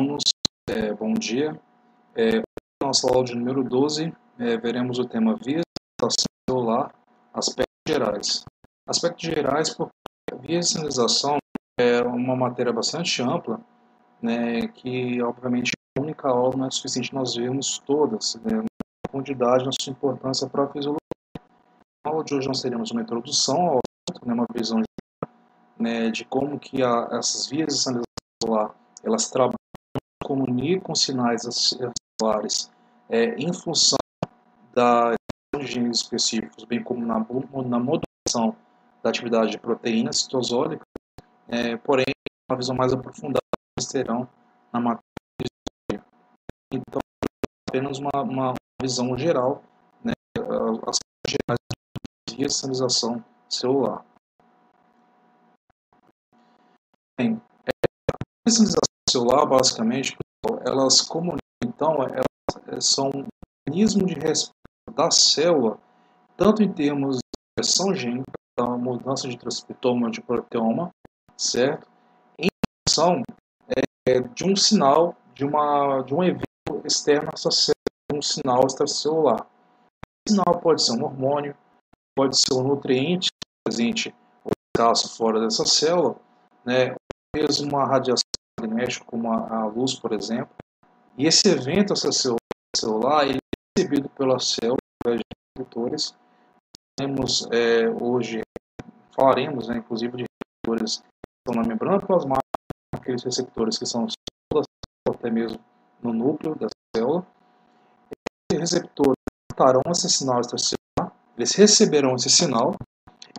Bom dia. Na nossa aula de número 12, veremos o tema vias de sinalização celular, aspectos gerais. Aspectos gerais, porque vias de sinalização é uma matéria bastante ampla, né, que, obviamente, a única aula não é suficiente nós vermos todas, né, na profundidade, na sua importância para a fisiologia. Na aula de hoje nós teremos uma introdução ao assunto, né, uma visão né, de como que essas vias de sinalização celular, elas trabalham, comunicam sinais celulares em função de genes específicos, bem como na modulação da atividade de proteínas citosólicas, porém, uma visão mais aprofundada que vocês terão na matéria de história. Então, apenas uma visão geral, né, as gerais de sinalização celular. Bem, a sinalização celular, basicamente, elas comunicam, então, elas são um mecanismo de resposta da célula, tanto em termos de expressão gênica, da mudança de transcriptoma de proteoma, certo? Em função de um sinal, de um evento externo a essa célula, um sinal extracelular. Esse sinal pode ser um hormônio, pode ser um nutriente presente ou escasso fora dessa célula, né? Ou mesmo uma radiação magnética, como a luz, por exemplo. E esse evento extracelular, ele é recebido pela célula através de receptores. Temos hoje, falaremos, inclusive, de receptores que estão na membrana plasmática, aqueles receptores que são até mesmo no núcleo da célula. Esses receptores captarão esse sinal extracelular, eles receberão esse sinal,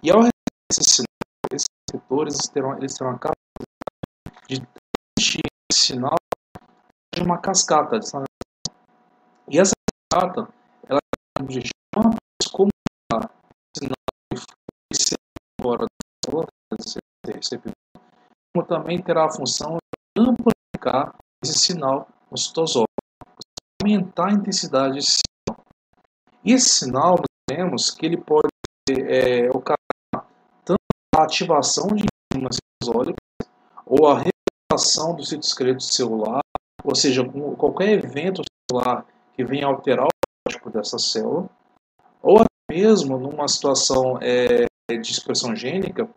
e ao receber esse sinal, esses receptores eles terão a capacidade de transmitir esse sinal de uma cascata de sinalização. E essa cascata, ela tem o objetivo não apenas comunicar o sinal que foi fora da célula, como também terá a função de amplificar esse sinal no citosol, aumentar a intensidade desse sinal. E esse sinal, nós vemos que ele pode ocasionar tanto a ativação de enzimas citosólicas ou a regulação do citoesqueleto celular, ou seja, qualquer evento celular que venha alterar o biológico dessa célula, ou até mesmo numa situação de expressão gênica,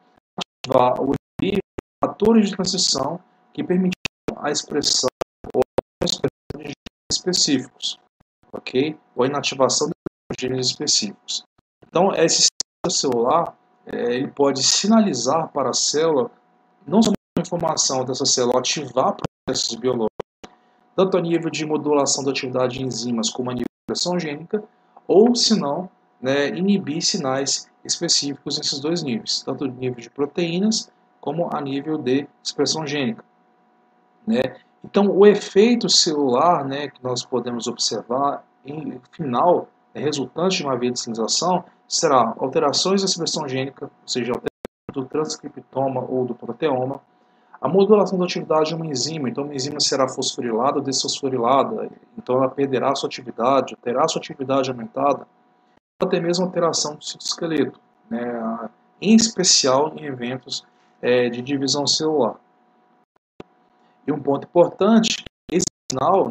ativar ou inibir fatores de transição que permitam a expressão ou a expressão de genes específicos, ok? Ou a inativação de genes específicos. Então, esse sistema celular ele pode sinalizar para a célula não só a informação dessa célula ativar processos biológicos, tanto a nível de modulação da atividade de enzimas como a nível de expressão gênica, ou, se não, inibir sinais específicos nesses dois níveis, tanto a nível de proteínas como a nível de expressão gênica. Então, o efeito celular que nós podemos observar, em final, resultante de uma via de sinalização, será alterações da expressão gênica, ou seja, alterações do transcriptoma ou do proteoma, a modulação da atividade de uma enzima, então uma enzima será fosforilada ou desfosforilada, então ela perderá sua atividade, terá sua atividade aumentada, ou até mesmo alteração do citoesqueleto, em especial em eventos de divisão celular. E um ponto importante, esse sinal,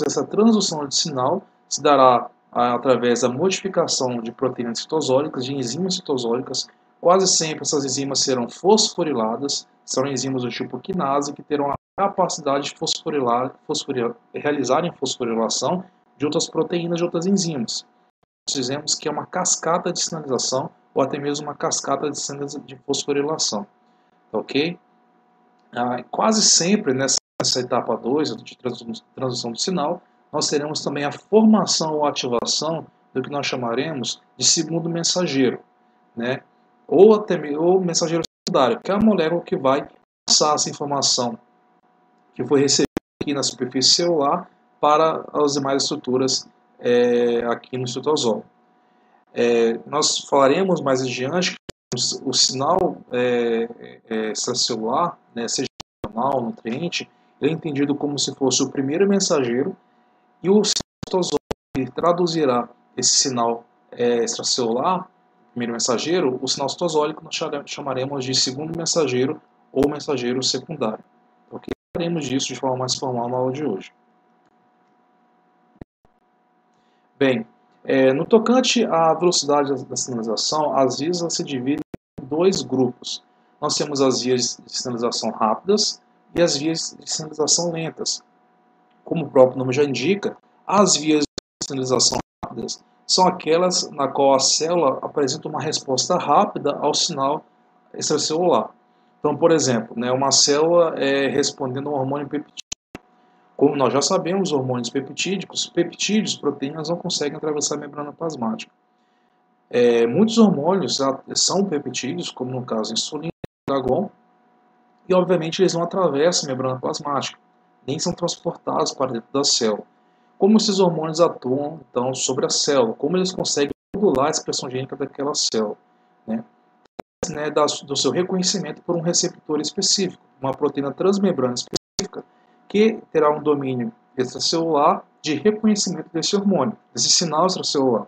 essa transdução de sinal se dará através da modificação de proteínas citosólicas, de enzimas citosólicas. Quase sempre essas enzimas serão fosforiladas, são enzimas do tipo quinase que terão a capacidade de realizarem fosforilação de outras proteínas, de outras enzimas. Nós dizemos que é uma cascata de sinalização ou até mesmo uma cascata de fosforilação. Ok? Quase sempre nessa etapa 2, de transdução do sinal, nós teremos também a formação ou ativação do que nós chamaremos de segundo mensageiro, ou mensageiro secundário, que é a molécula que vai passar essa informação que foi recebida aqui na superfície celular para as demais estruturas aqui no citosol. Nós falaremos mais adiante que o sinal extracelular, seja hormonal, nutriente, ele é entendido como se fosse o primeiro mensageiro, e o citosol traduzirá esse sinal extracelular, primeiro mensageiro, o sinal citosólico nós chamaremos de segundo mensageiro ou mensageiro secundário. Okay? trataremos disso de forma mais formal na aula de hoje. Bem, no tocante à velocidade da sinalização, as vias se dividem em dois grupos. Nós temos as vias de sinalização rápidas e as vias de sinalização lentas. Como o próprio nome já indica, as vias de sinalização rápidas são aquelas na qual a célula apresenta uma resposta rápida ao sinal extracelular. Então, por exemplo, uma célula respondendo a um hormônio peptídeo. Como nós já sabemos, hormônios peptídeos, proteínas não conseguem atravessar a membrana plasmática. Muitos hormônios são peptídeos, como no caso a insulina e o glucagon, e obviamente eles não atravessam a membrana plasmática, nem são transportados para dentro da célula. Como esses hormônios atuam então sobre a célula? Como eles conseguem modular a expressão gênica daquela célula? Do seu reconhecimento por um receptor específico, uma proteína transmembrana específica, que terá um domínio extracelular de reconhecimento desse hormônio, desse sinal extracelular.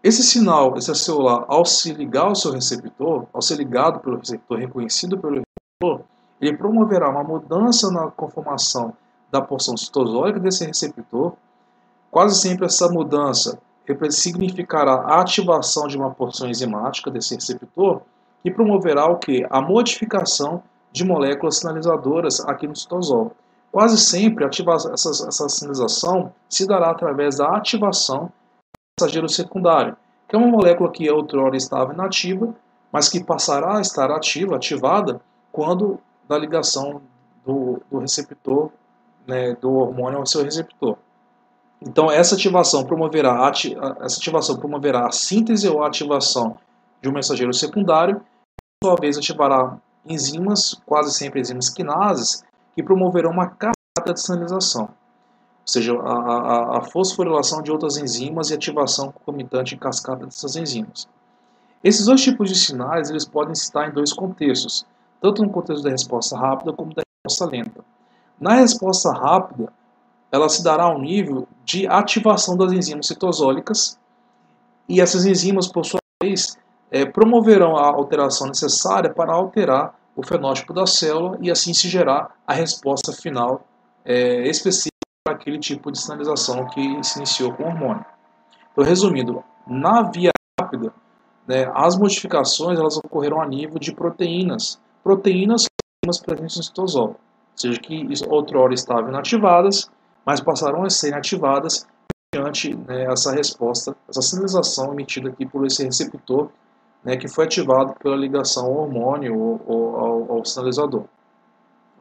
Esse sinal extracelular, ao se ligar ao seu receptor, ao ser ligado pelo receptor, reconhecido pelo receptor, ele promoverá uma mudança na conformação da porção citosólica desse receptor. Quase sempre essa mudança significará a ativação de uma porção enzimática desse receptor, que promoverá o quê? A modificação de moléculas sinalizadoras aqui no citosol. Quase sempre essa sinalização se dará através da ativação do mensageiro secundário, que é uma molécula que outrora estava inativa, mas que passará a estar ativada, quando da ligação do receptor, do hormônio ao seu receptor. Então, essa ativação promoverá a síntese ou a ativação de um mensageiro secundário, por sua vez ativará enzimas, quase sempre enzimas quinases, que promoverão uma cascata de sinalização, ou seja, a fosforilação de outras enzimas e ativação concomitante em cascata dessas enzimas. Esses dois tipos de sinais eles podem estar em dois contextos, tanto no contexto da resposta rápida como da resposta lenta. Na resposta rápida, ela se dará ao nível de ativação das enzimas citosólicas, e essas enzimas, por sua vez, promoverão a alteração necessária para alterar o fenótipo da célula e assim se gerar a resposta final específica para aquele tipo de sinalização que se iniciou com o hormônio. Então, resumindo, na via rápida, as modificações elas ocorrerão a nível de proteínas. Proteínas são enzimas presentes no citosol, ou seja, que outrora estavam inativadas, mas passaram a ser inativadas mediante essa resposta, essa sinalização emitida aqui por esse receptor, que foi ativado pela ligação ao hormônio ou ao sinalizador.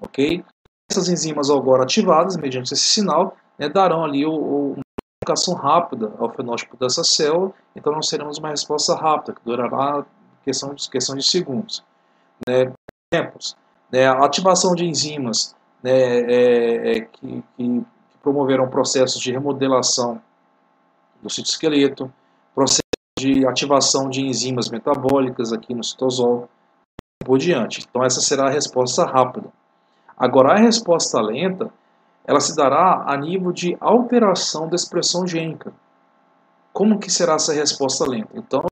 Ok? Essas enzimas agora ativadas, mediante esse sinal, darão ali uma modificação rápida ao fenótipo dessa célula, então nós teremos uma resposta rápida, que durará questão de segundos. Exemplos, a ativação de enzimas que promoverão processos de remodelação do citoesqueleto, processos de ativação de enzimas metabólicas aqui no citosol, e por diante. Então essa será a resposta rápida. Agora a resposta lenta, ela se dará a nível de alteração da expressão gênica. Como que será essa resposta lenta? Então,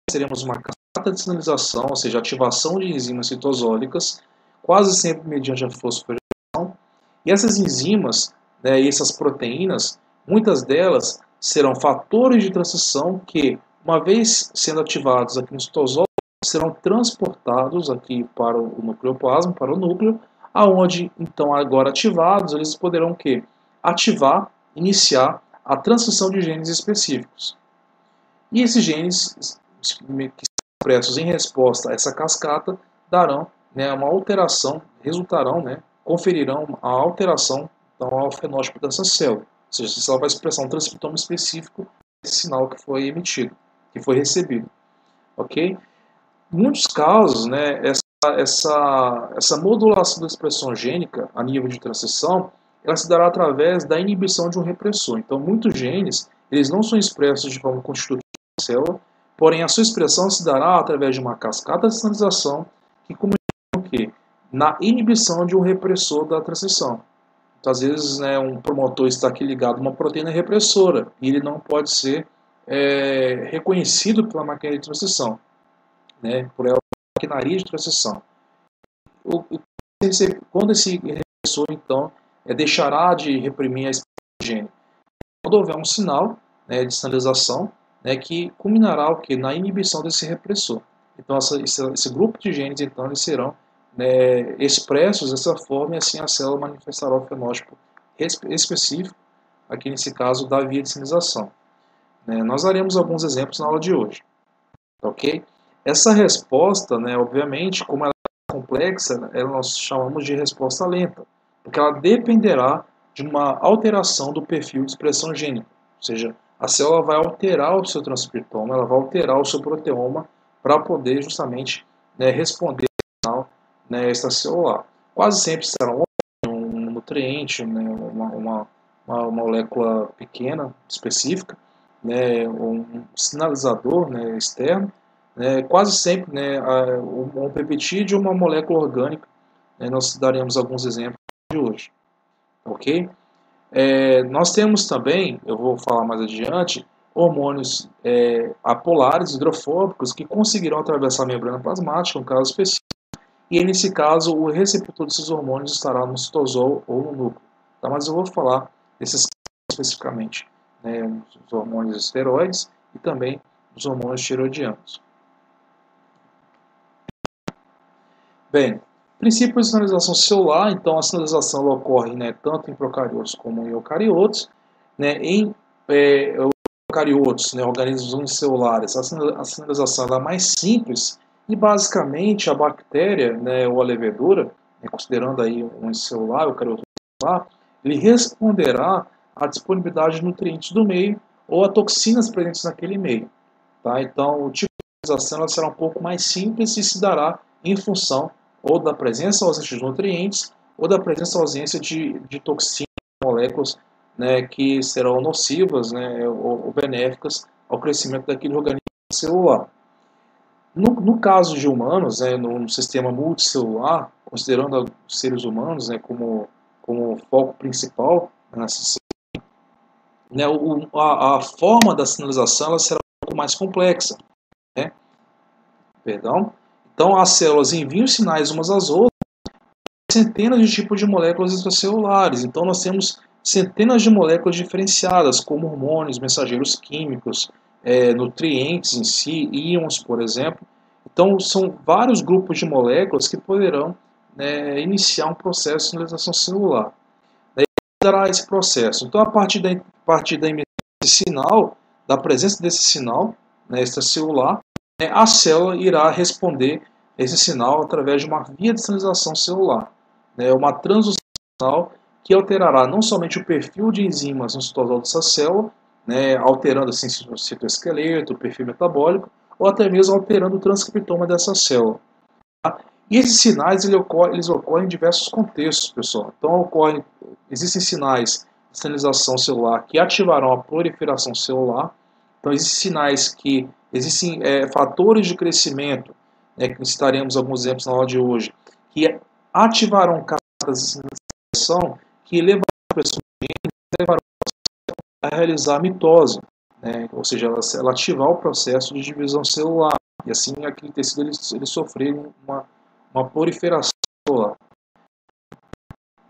teremos uma cascata de sinalização, ou seja, ativação de enzimas citosólicas, quase sempre mediante a fosforilação. E essas enzimas, e essas proteínas, muitas delas serão fatores de transição que, uma vez sendo ativados aqui no citosol, serão transportados aqui para o nucleoplasma, para o núcleo, aonde, então, agora ativados, eles poderão iniciar a transcrição de genes específicos. E esses genes, que são expressos em resposta a essa cascata, darão uma alteração, conferirão a alteração então, ao fenótipo dessa célula. Ou seja, essa célula vai expressar um transcriptoma específico desse sinal que foi emitido, que foi recebido. Ok? Em muitos casos, essa modulação da expressão gênica a nível de transição, ela se dará através da inibição de um repressor. Então, muitos genes, eles não são expressos de forma constitutiva na célula, porém a sua expressão se dará através de uma cascata de sinalização que comunica o quê? Na inibição de um repressor da transição. Então, às vezes, um promotor está aqui ligado a uma proteína repressora e ele não pode ser reconhecido pela maquinaria de transição, por ela maquinaria de transição. Quando esse repressor, então, deixará de reprimir a expressão gene. Quando houver um sinal, né, de sinalização, né, que culminará o quê? Na inibição desse repressor. Então, esse grupo de genes, então, eles serão, né, expressos dessa forma, e assim a célula manifestará o fenótipo específico, aqui nesse caso, da via de sinalização. Nós daremos alguns exemplos na aula de hoje. Ok? Essa resposta, né, obviamente, como ela é complexa, nós chamamos de resposta lenta, porque ela dependerá de uma alteração do perfil de expressão gênica. Ou seja, a célula vai alterar o seu transcriptoma, ela vai alterar o seu proteoma para poder justamente, né, responder ao sinal, né, extracelular. Quase sempre será um nutriente, né, uma molécula pequena, específica, né, um sinalizador, né, externo, né, quase sempre, né, um peptídeo ou uma molécula orgânica. Nós daremos alguns exemplos de hoje. Ok? Nós temos também, eu vou falar mais adiante, hormônios apolares, hidrofóbicos, que conseguirão atravessar a membrana plasmática, um caso específico, e nesse caso o receptor desses hormônios estará no citosol ou no núcleo. Tá? Mas eu vou falar desses casos especificamente, né, os hormônios esteroides e também os hormônios tiroidianos. Bem, princípio de sinalização celular, então a sinalização ocorre, né, tanto em procariotos como em eucariotos. Né, em eucariotos, né, organismos unicelulares, a sinalização é mais simples e basicamente a bactéria, né, ou a levedura, né, considerando aí um unicelular, eucarioto unicelular, ele responderá à disponibilidade de nutrientes do meio ou a toxinas presentes naquele meio. Tá? Então, o tipo de sinalização será um pouco mais simples e se dará em função ou da presença ou ausência de nutrientes ou da presença ou ausência de toxinas, moléculas, né, que serão nocivas, né, ou benéficas ao crescimento daquele organismo celular. No caso de humanos, né, no sistema multicelular, considerando os seres humanos, né, como foco principal, né, a forma da sinalização ela será um pouco mais complexa. Né? Perdão. Então, as células enviam sinais umas às outras, centenas de tipos de moléculas extracelulares. Então, nós temos centenas de moléculas diferenciadas, como hormônios, mensageiros químicos, nutrientes em si, íons, por exemplo. Então, são vários grupos de moléculas que poderão, né, iniciar um processo de sinalização celular. Daí dará esse processo. Então, a partir da emissão desse sinal, da presença desse sinal, né, extracelular, a célula irá responder esse sinal através de uma via de sinalização celular, uma transdução que alterará não somente o perfil de enzimas no citosol dessa célula, alterando assim o citoesqueleto, o perfil metabólico, ou até mesmo alterando o transcriptoma dessa célula. Tá? E esses sinais eles ocorrem em diversos contextos, pessoal. Então, existem sinais de sinalização celular que ativarão a proliferação celular. Então, existem sinais que existem fatores de crescimento, que citaremos alguns exemplos na aula de hoje, que ativarão cascatas de sinalização que levarão a realizar a mitose, ou seja, ela ativar o processo de divisão celular, e assim aquele tecido ele sofrer uma proliferação celular.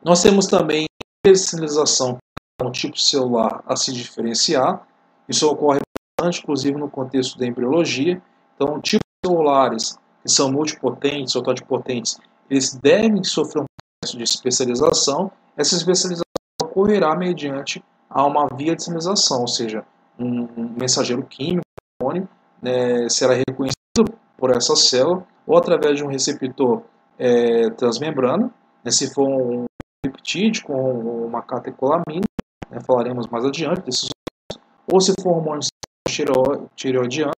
Nós temos também a sinalização um tipo celular a se diferenciar, isso ocorre bastante, inclusive no contexto da embriologia. Então, tipos celulares que são multipotentes ou totipotentes, eles devem sofrer um processo de especialização. Essa especialização ocorrerá mediante a uma via de sinalização, ou seja, um mensageiro químico, será reconhecido por essa célula ou através de um receptor transmembrana, se for um peptídeo com uma catecolamina, falaremos mais adiante desses, ou se for hormônio tireoidiano,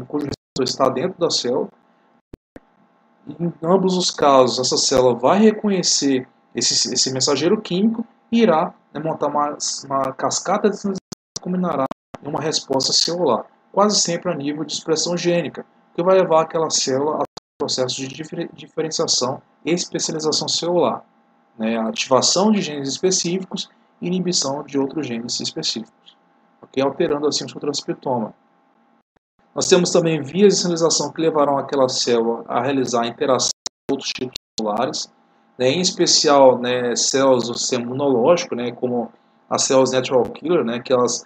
cujo receptor está dentro da célula. Em ambos os casos, essa célula vai reconhecer esse mensageiro químico e irá montar uma cascata de sinalização que culminará em uma resposta celular, quase sempre a nível de expressão gênica, que vai levar aquela célula a um processo de diferenciação e especialização celular, a ativação de genes específicos e inibição de outros genes específicos, alterando assim o seu transcriptoma. Nós temos também vias de sinalização que levarão aquela célula a realizar a interação com outros tipos celulares. né, em especial, né, células do sistema imunológico, né, como as células natural killer, né, que elas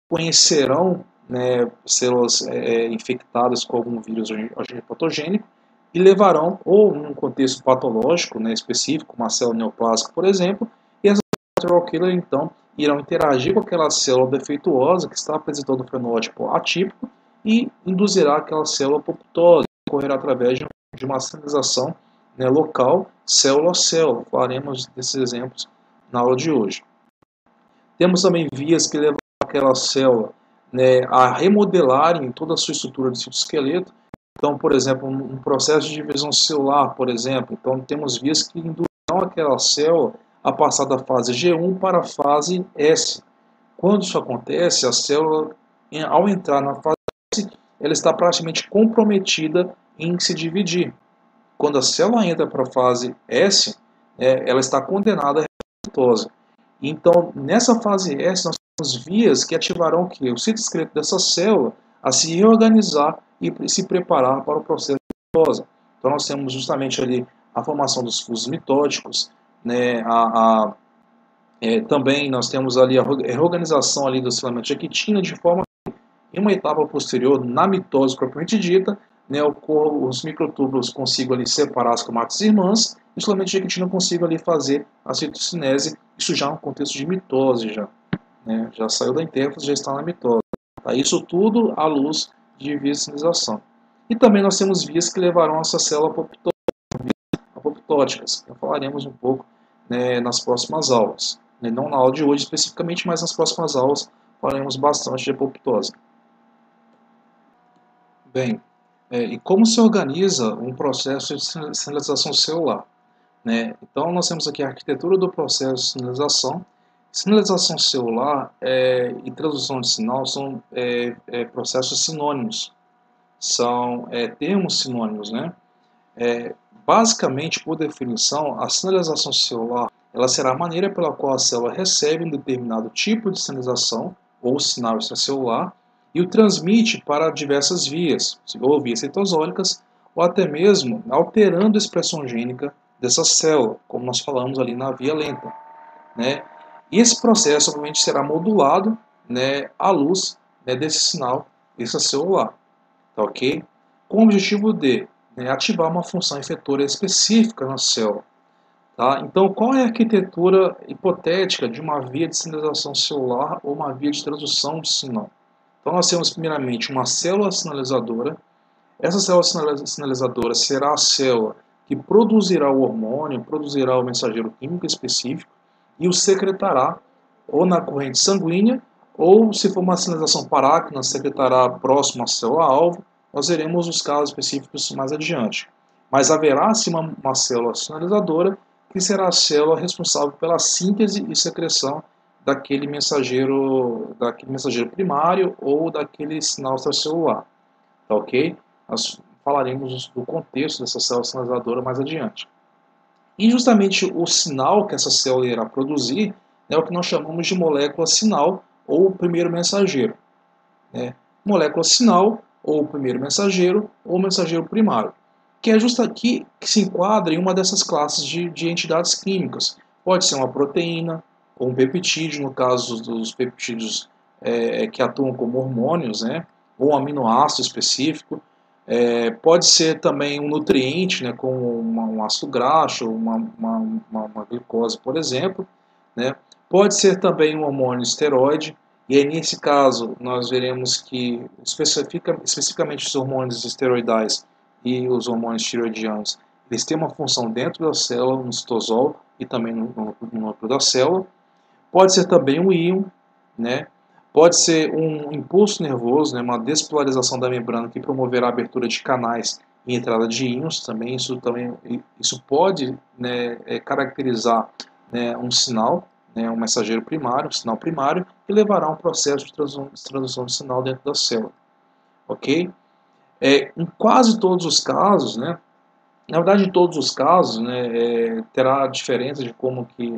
conhecerão, né, células infectadas com algum vírus agente patogênico e levarão, ou num contexto patológico, né, específico, uma célula neoplásica, por exemplo, e essas natural killer, então, irão interagir com aquela célula defeituosa que está apresentando um fenótipo atípico e induzirá aquela célula a apoptose, que ocorrerá através de uma sinalização, né, local, célula a célula. Falaremos desses exemplos na aula de hoje. Temos também vias que levam aquela célula, né, a remodelarem toda a sua estrutura de citoesqueleto. Então, por exemplo, um processo de divisão celular, por exemplo. Então, temos vias que induzirão aquela célula a passar da fase G1 para a fase S. Quando isso acontece, a célula, ao entrar na fase S, ela está praticamente comprometida em se dividir. Quando a célula entra para a fase S, ela está condenada à apoptose. Então, nessa fase S, nós temos vias que ativarão o citoesqueleto dessa célula a se reorganizar e se preparar para o processo de apoptose. Então, nós temos justamente ali a formação dos fusos mitóticos, né, também nós temos ali a reorganização ali dos filamentos de actina, de forma que, em uma etapa posterior, na mitose propriamente dita, né, os microtúbulos consigam ali separar as cromátides irmãs e os filamentos de actina consigam ali fazer a citocinese, isso já no contexto de mitose, já saiu da intérfase, já está na mitose. Tá? Isso tudo à luz de vias de sinalização. E também nós temos vias que levarão essa célula apoptóticas, que falaremos um pouco, né, nas próximas aulas. Não na aula de hoje especificamente, mas nas próximas aulas falaremos bastante de apoptose. Bem, e como se organiza um processo de sinalização celular? Né? Então, nós temos aqui a arquitetura do processo de sinalização. Sinalização celular e transdução de sinal são processos sinônimos, são termos sinônimos, né? Basicamente, por definição, a sinalização celular ela será a maneira pela qual a célula recebe um determinado tipo de sinalização ou sinal extracelular e o transmite para diversas vias, ou vias citosólicas, ou até mesmo alterando a expressão gênica dessa célula, como nós falamos ali na via lenta, né? E esse processo, obviamente, será modulado, né, à luz, né, desse sinal extracelular, tá ok? Com o objetivo de, né, ativar uma função efetora específica na célula. Tá? Então, qual é a arquitetura hipotética de uma via de sinalização celular ou uma via de transdução de sinal? Então, nós temos primeiramente uma célula sinalizadora. Essa célula sinalizadora será a célula que produzirá o hormônio, produzirá o mensageiro químico específico e o secretará ou na corrente sanguínea ou, se for uma sinalização paráquina, secretará próximo à célula-alvo. Nós veremos os casos específicos mais adiante. Mas haverá sim uma célula sinalizadora que será a célula responsável pela síntese e secreção daquele mensageiro primário ou daquele sinal extracelular. Tá ok? Nós falaremos do contexto dessa célula sinalizadora mais adiante. E justamente o sinal que essa célula irá produzir é o que nós chamamos de molécula sinal ou primeiro mensageiro. Né? Molécula sinal ou primeiro mensageiro ou mensageiro primário, que é justo aqui que se enquadra em uma dessas classes de entidades químicas. Pode ser uma proteína ou um peptídeo, no caso dos peptídeos que atuam como hormônios, né? Ou um aminoácido específico. Pode ser também um nutriente, né? Como um ácido graxo, uma glicose, por exemplo. Né? Pode ser também um hormônio esteroide. E aí, nesse caso, nós veremos que especificamente os hormônios esteroidais e os hormônios tireoidianos, eles têm uma função dentro da célula, no citosol e também no núcleo da célula. Pode ser também um íon, né? Pode ser um impulso nervoso, né? Uma despolarização da membrana que promoverá a abertura de canais e entrada de íons. Isso pode, né, caracterizar, né, um sinal, né, um mensageiro primário, um sinal primário, que levará a um processo de transdução de sinal dentro da célula. Ok? Em quase todos os casos, né, na verdade, em todos os casos, né, terá diferença de como que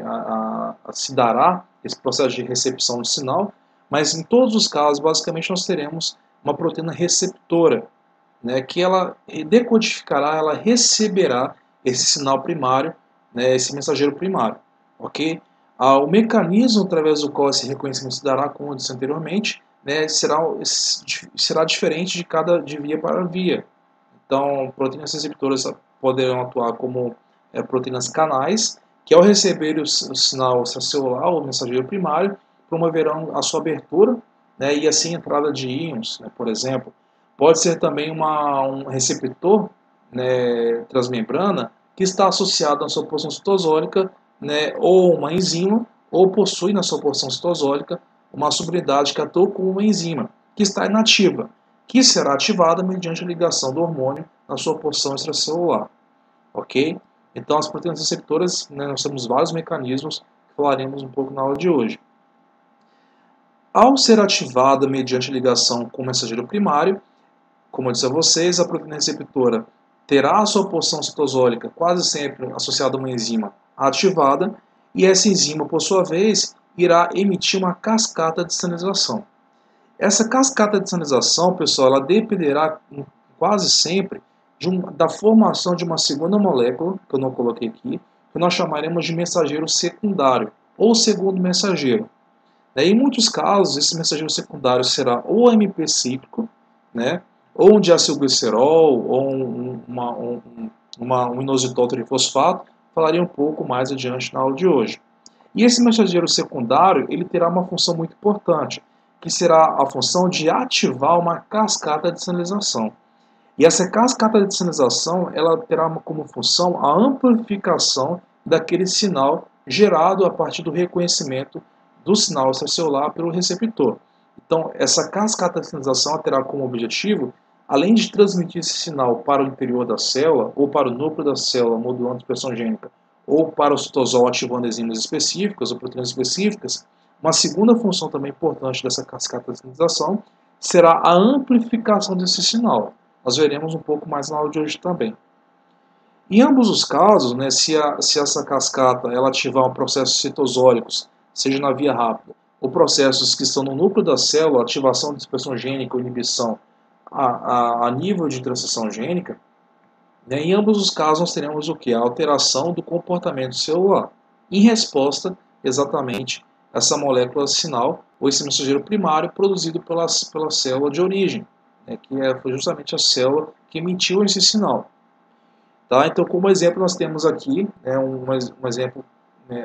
se dará esse processo de recepção de sinal, mas em todos os casos, basicamente, nós teremos uma proteína receptora, né, que ela decodificará, ela receberá esse sinal primário, né, esse mensageiro primário, ok? O mecanismo através do qual esse reconhecimento se dará, como eu disse anteriormente, né, será diferente de via para via. Então, proteínas receptoras poderão atuar como proteínas canais, que ao receber o sinal extracelular, o mensageiro primário, promoverão a sua abertura, né, e assim a entrada de íons, né, por exemplo. Pode ser também um receptor, né, transmembrana que está associado à sua porção citosólica, né, ou uma enzima, ou possui na sua porção citosólica uma subunidade que atua como uma enzima, que está inativa, que será ativada mediante a ligação do hormônio na sua porção extracelular. Ok? Então, as proteínas receptoras, né, nós temos vários mecanismos que falaremos um pouco na aula de hoje. Ao ser ativada mediante ligação com o mensageiro primário, como eu disse a vocês, a proteína receptora terá a sua porção citosólica quase sempre associada a uma enzima ativada, e essa enzima, por sua vez, irá emitir uma cascata de sinalização. Essa cascata de sinalização, pessoal, ela dependerá quase sempre da formação de uma segunda molécula, que eu não coloquei aqui, que nós chamaremos de mensageiro secundário, ou segundo mensageiro. Em muitos casos, esse mensageiro secundário será ou AMP cíclico, né, ou um diacilglicerol, ou um inositol trifosfato. Falarei um pouco mais adiante na aula de hoje. E esse mensageiro secundário ele terá uma função muito importante, que será a função de ativar uma cascata de sinalização. E essa cascata de sinalização ela terá como função a amplificação daquele sinal gerado a partir do reconhecimento do sinal extracelular pelo receptor. Então, essa cascata de sinalização terá como objetivo, além de transmitir esse sinal para o interior da célula, ou para o núcleo da célula, modulando a expressão gênica, ou para o citosol ativando enzimas específicas ou proteínas específicas, uma segunda função também importante dessa cascata de sinalização será a amplificação desse sinal. Nós veremos um pouco mais na aula de hoje também. Em ambos os casos, né, se essa cascata ela ativar processos citosólicos, seja na via rápida, ou processos que estão no núcleo da célula, ativação de expressão gênica ou inibição a nível de transição gênica, né, em ambos os casos nós teremos o que? A alteração do comportamento celular, em resposta exatamente a essa molécula sinal, ou esse mensageiro primário produzido pela célula de origem, né, que foi justamente a célula que emitiu esse sinal. Tá? Então, como exemplo, nós temos aqui né, um exemplo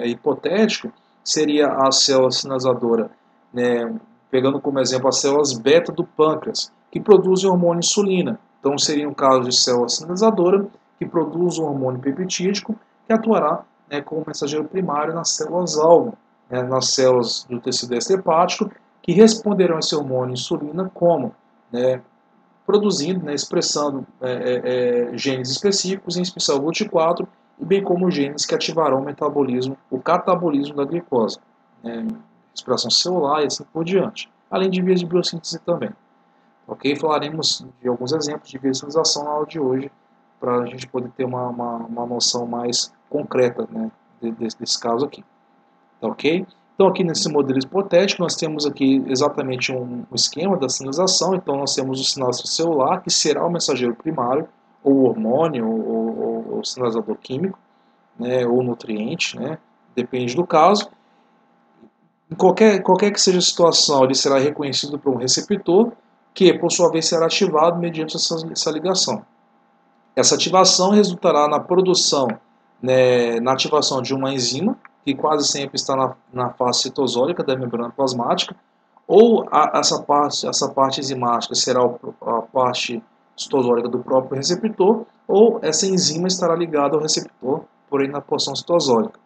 hipotético, seria a célula sinalizadora, né, pegando como exemplo as células beta do pâncreas, que produzem o hormônio insulina. Então, seria um caso de célula sinalizadora que produz um hormônio peptídico que atuará né, como mensageiro primário nas células-alvo, né, nas células do tecido extrahepático, que responderão a esse hormônio insulina como produzindo, né, expressando genes específicos, em especial o GLUT4, e bem como genes que ativarão o metabolismo, o catabolismo da glicose, respiração celular e assim por diante, além de vias de biossíntese também. Ok? Falaremos de alguns exemplos de visualização na aula de hoje, para a gente poder ter uma noção mais concreta né, desse caso aqui. Ok? Então, aqui nesse modelo hipotético, nós temos aqui exatamente um esquema da sinalização. Então, nós temos o sinal extracelular, que será o mensageiro primário, ou o hormônio, ou o sinalizador químico, né, ou nutriente, né, depende do caso. Em qualquer que seja a situação, ele será reconhecido por um receptor, que, por sua vez, será ativado mediante essa ligação. Essa ativação resultará na produção, né, na ativação de uma enzima, que quase sempre está na fase citosólica da membrana plasmática, ou essa parte enzimática será a parte citosólica do próprio receptor, ou essa enzima estará ligada ao receptor, porém na porção citosólica.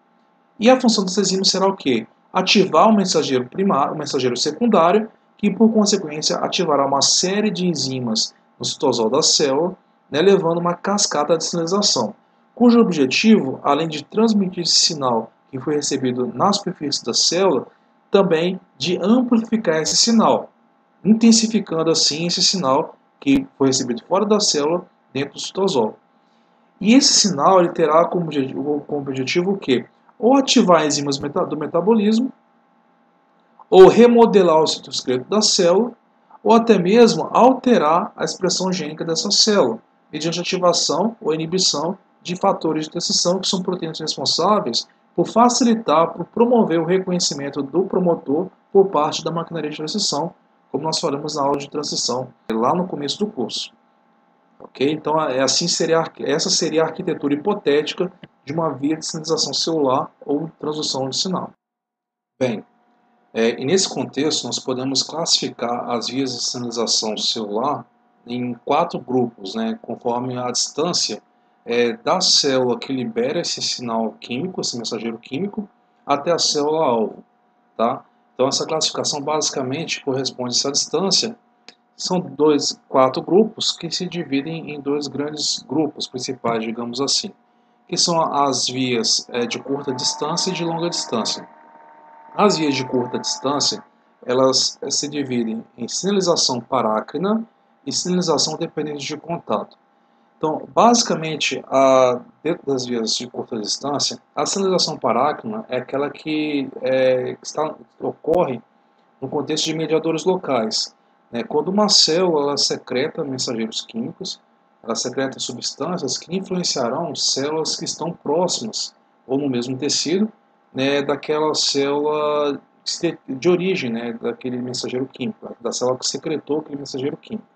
E a função dessa enzima será o quê? Ativar o mensageiro primário, o mensageiro secundário, que por consequência ativará uma série de enzimas no citosol da célula, né, levando uma cascata de sinalização, cujo objetivo, além de transmitir esse sinal que foi recebido na superfície da célula, também de amplificar esse sinal, intensificando assim esse sinal que foi recebido fora da célula dentro do citosol. E esse sinal ele terá como objetivo o quê? Ou ativar enzimas do metabolismo, ou remodelar o citoesqueleto da célula, ou até mesmo alterar a expressão gênica dessa célula, mediante ativação ou inibição de fatores de transição, que são proteínas responsáveis por facilitar, por promover o reconhecimento do promotor por parte da maquinaria de transição, como nós falamos na aula de transição, lá no começo do curso. Ok? Então, essa seria a arquitetura hipotética de uma via de sinalização celular ou transdução de sinal. Bem, e nesse contexto, nós podemos classificar as vias de sinalização celular em 4 grupos, né, conforme a distância da célula que libera esse sinal químico, esse mensageiro químico, até a célula-alvo. Tá? Então, essa classificação basicamente corresponde a essa distância. São 4 grupos que se dividem em 2 grandes grupos principais, digamos assim, que são as vias de curta distância e de longa distância. As vias de curta distância, elas se dividem em sinalização parácrina e sinalização dependente de contato. Então, basicamente, dentro das vias de curta distância, a sinalização parácrina é aquela que ocorre no contexto de mediadores locais. Né? Quando uma célula ela secreta mensageiros químicos, ela secreta substâncias que influenciarão células que estão próximas ou no mesmo tecido, né, daquela célula de origem, né, daquele mensageiro químico, da célula que secretou aquele mensageiro químico.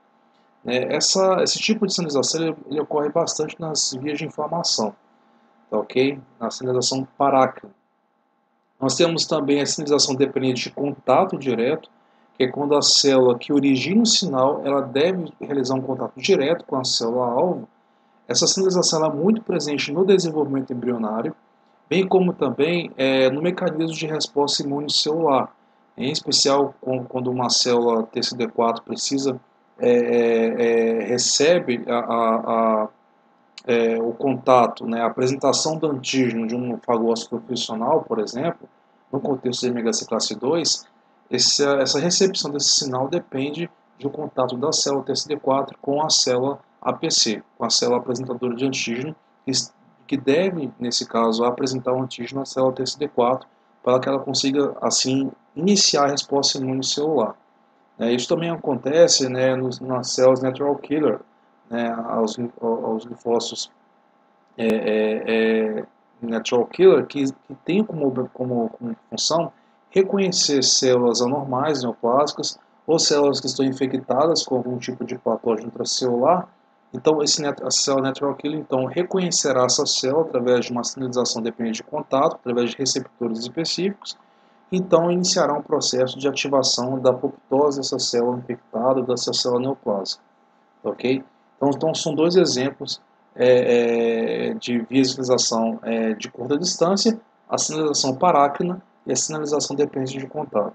Esse tipo de sinalização ele ocorre bastante nas vias de inflamação, tá ok? Na sinalização parácrina. Nós temos também a sinalização dependente de contato direto, que é quando a célula que origina o sinal ela deve realizar um contato direto com a célula-alvo. Essa sinalização é muito presente no desenvolvimento embrionário, bem como também no mecanismo de resposta imune celular, em especial quando uma célula TCD4 recebe o contato, né, a apresentação do antígeno de um fagócito profissional, por exemplo, no contexto de MHC classe 2, essa recepção desse sinal depende do contato da célula TCD4 com a célula APC, com a célula apresentadora de antígeno, que deve, nesse caso, apresentar o antígeno à célula TCD4 para que ela consiga, assim, iniciar a resposta imune celular. Isso também acontece, né, nas células natural killer, né, aos linfócitos natural killer, que tem como função reconhecer células anormais neoplásicas ou células que estão infectadas com algum tipo de patógeno intracelular. Então, a célula natural killer então, reconhecerá essa célula através de uma sinalização dependente de contato, através de receptores específicos, então iniciará um processo de ativação da apoptose dessa célula infectada, dessa célula neoplásica. Ok? Então são 2 exemplos de vias de sinalização de curta distância, a sinalização parácrina e a sinalização dependente de contato.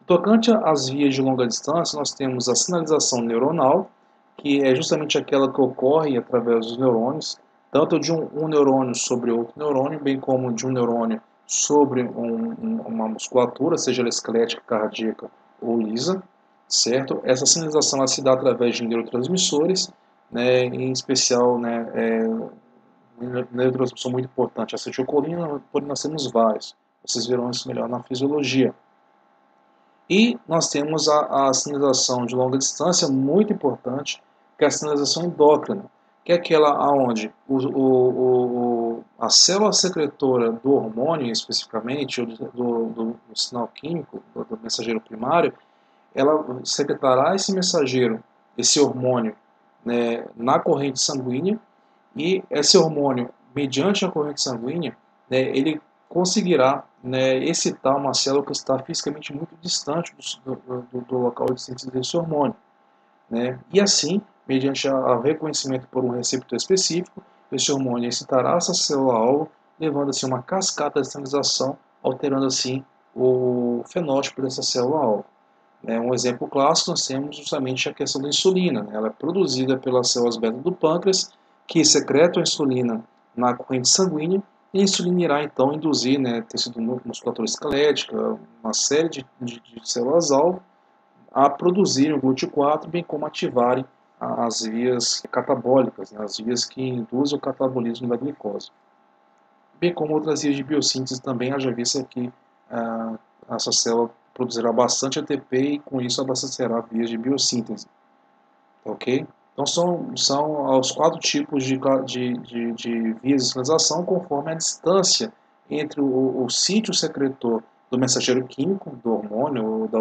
Tocante às vias de longa distância, nós temos a sinalização neuronal, que é justamente aquela que ocorre através dos neurônios, tanto de um neurônio sobre outro neurônio, bem como de um neurônio sobre uma musculatura, seja ela esquelética, cardíaca ou lisa, certo? Essa sinalização ela se dá através de neurotransmissores, né, em especial, né, neurotransmissor muito importante, a acetilcolina, porém nós temos vários. Vocês verão isso melhor na fisiologia. E nós temos a sinalização de longa distância, muito importante, que é a sinalização endócrina, que é aquela onde a célula secretora do hormônio, especificamente, ou do sinal químico, do mensageiro primário, ela secretará esse mensageiro, esse hormônio, né, na corrente sanguínea, e esse hormônio, mediante a corrente sanguínea, né, ele conseguirá, né, excitar uma célula que está fisicamente muito distante do local de síntese desse hormônio. Né? E assim, mediante o reconhecimento por um receptor específico, esse hormônio excitará essa célula-alvo, levando assim uma cascata de sinalização, alterando assim o fenótipo dessa célula-alvo. Um exemplo clássico nós temos justamente a questão da insulina. Ela é produzida pelas células beta do pâncreas, que secretam a insulina na corrente sanguínea, e a insulina irá então induzir, né, tecido musculatura esquelética, uma série de células-alvo, a produzirem o GLUT4, bem como ativarem as vias catabólicas, né, as vias que induzem o catabolismo da glicose. Bem como outras vias de biossíntese também, haja vista que essa célula produzirá bastante ATP e com isso abastecerá vias de biossíntese. Ok? Então são os 4 tipos de vias de sinalização conforme a distância entre o sítio secretor do mensageiro químico, do hormônio ou da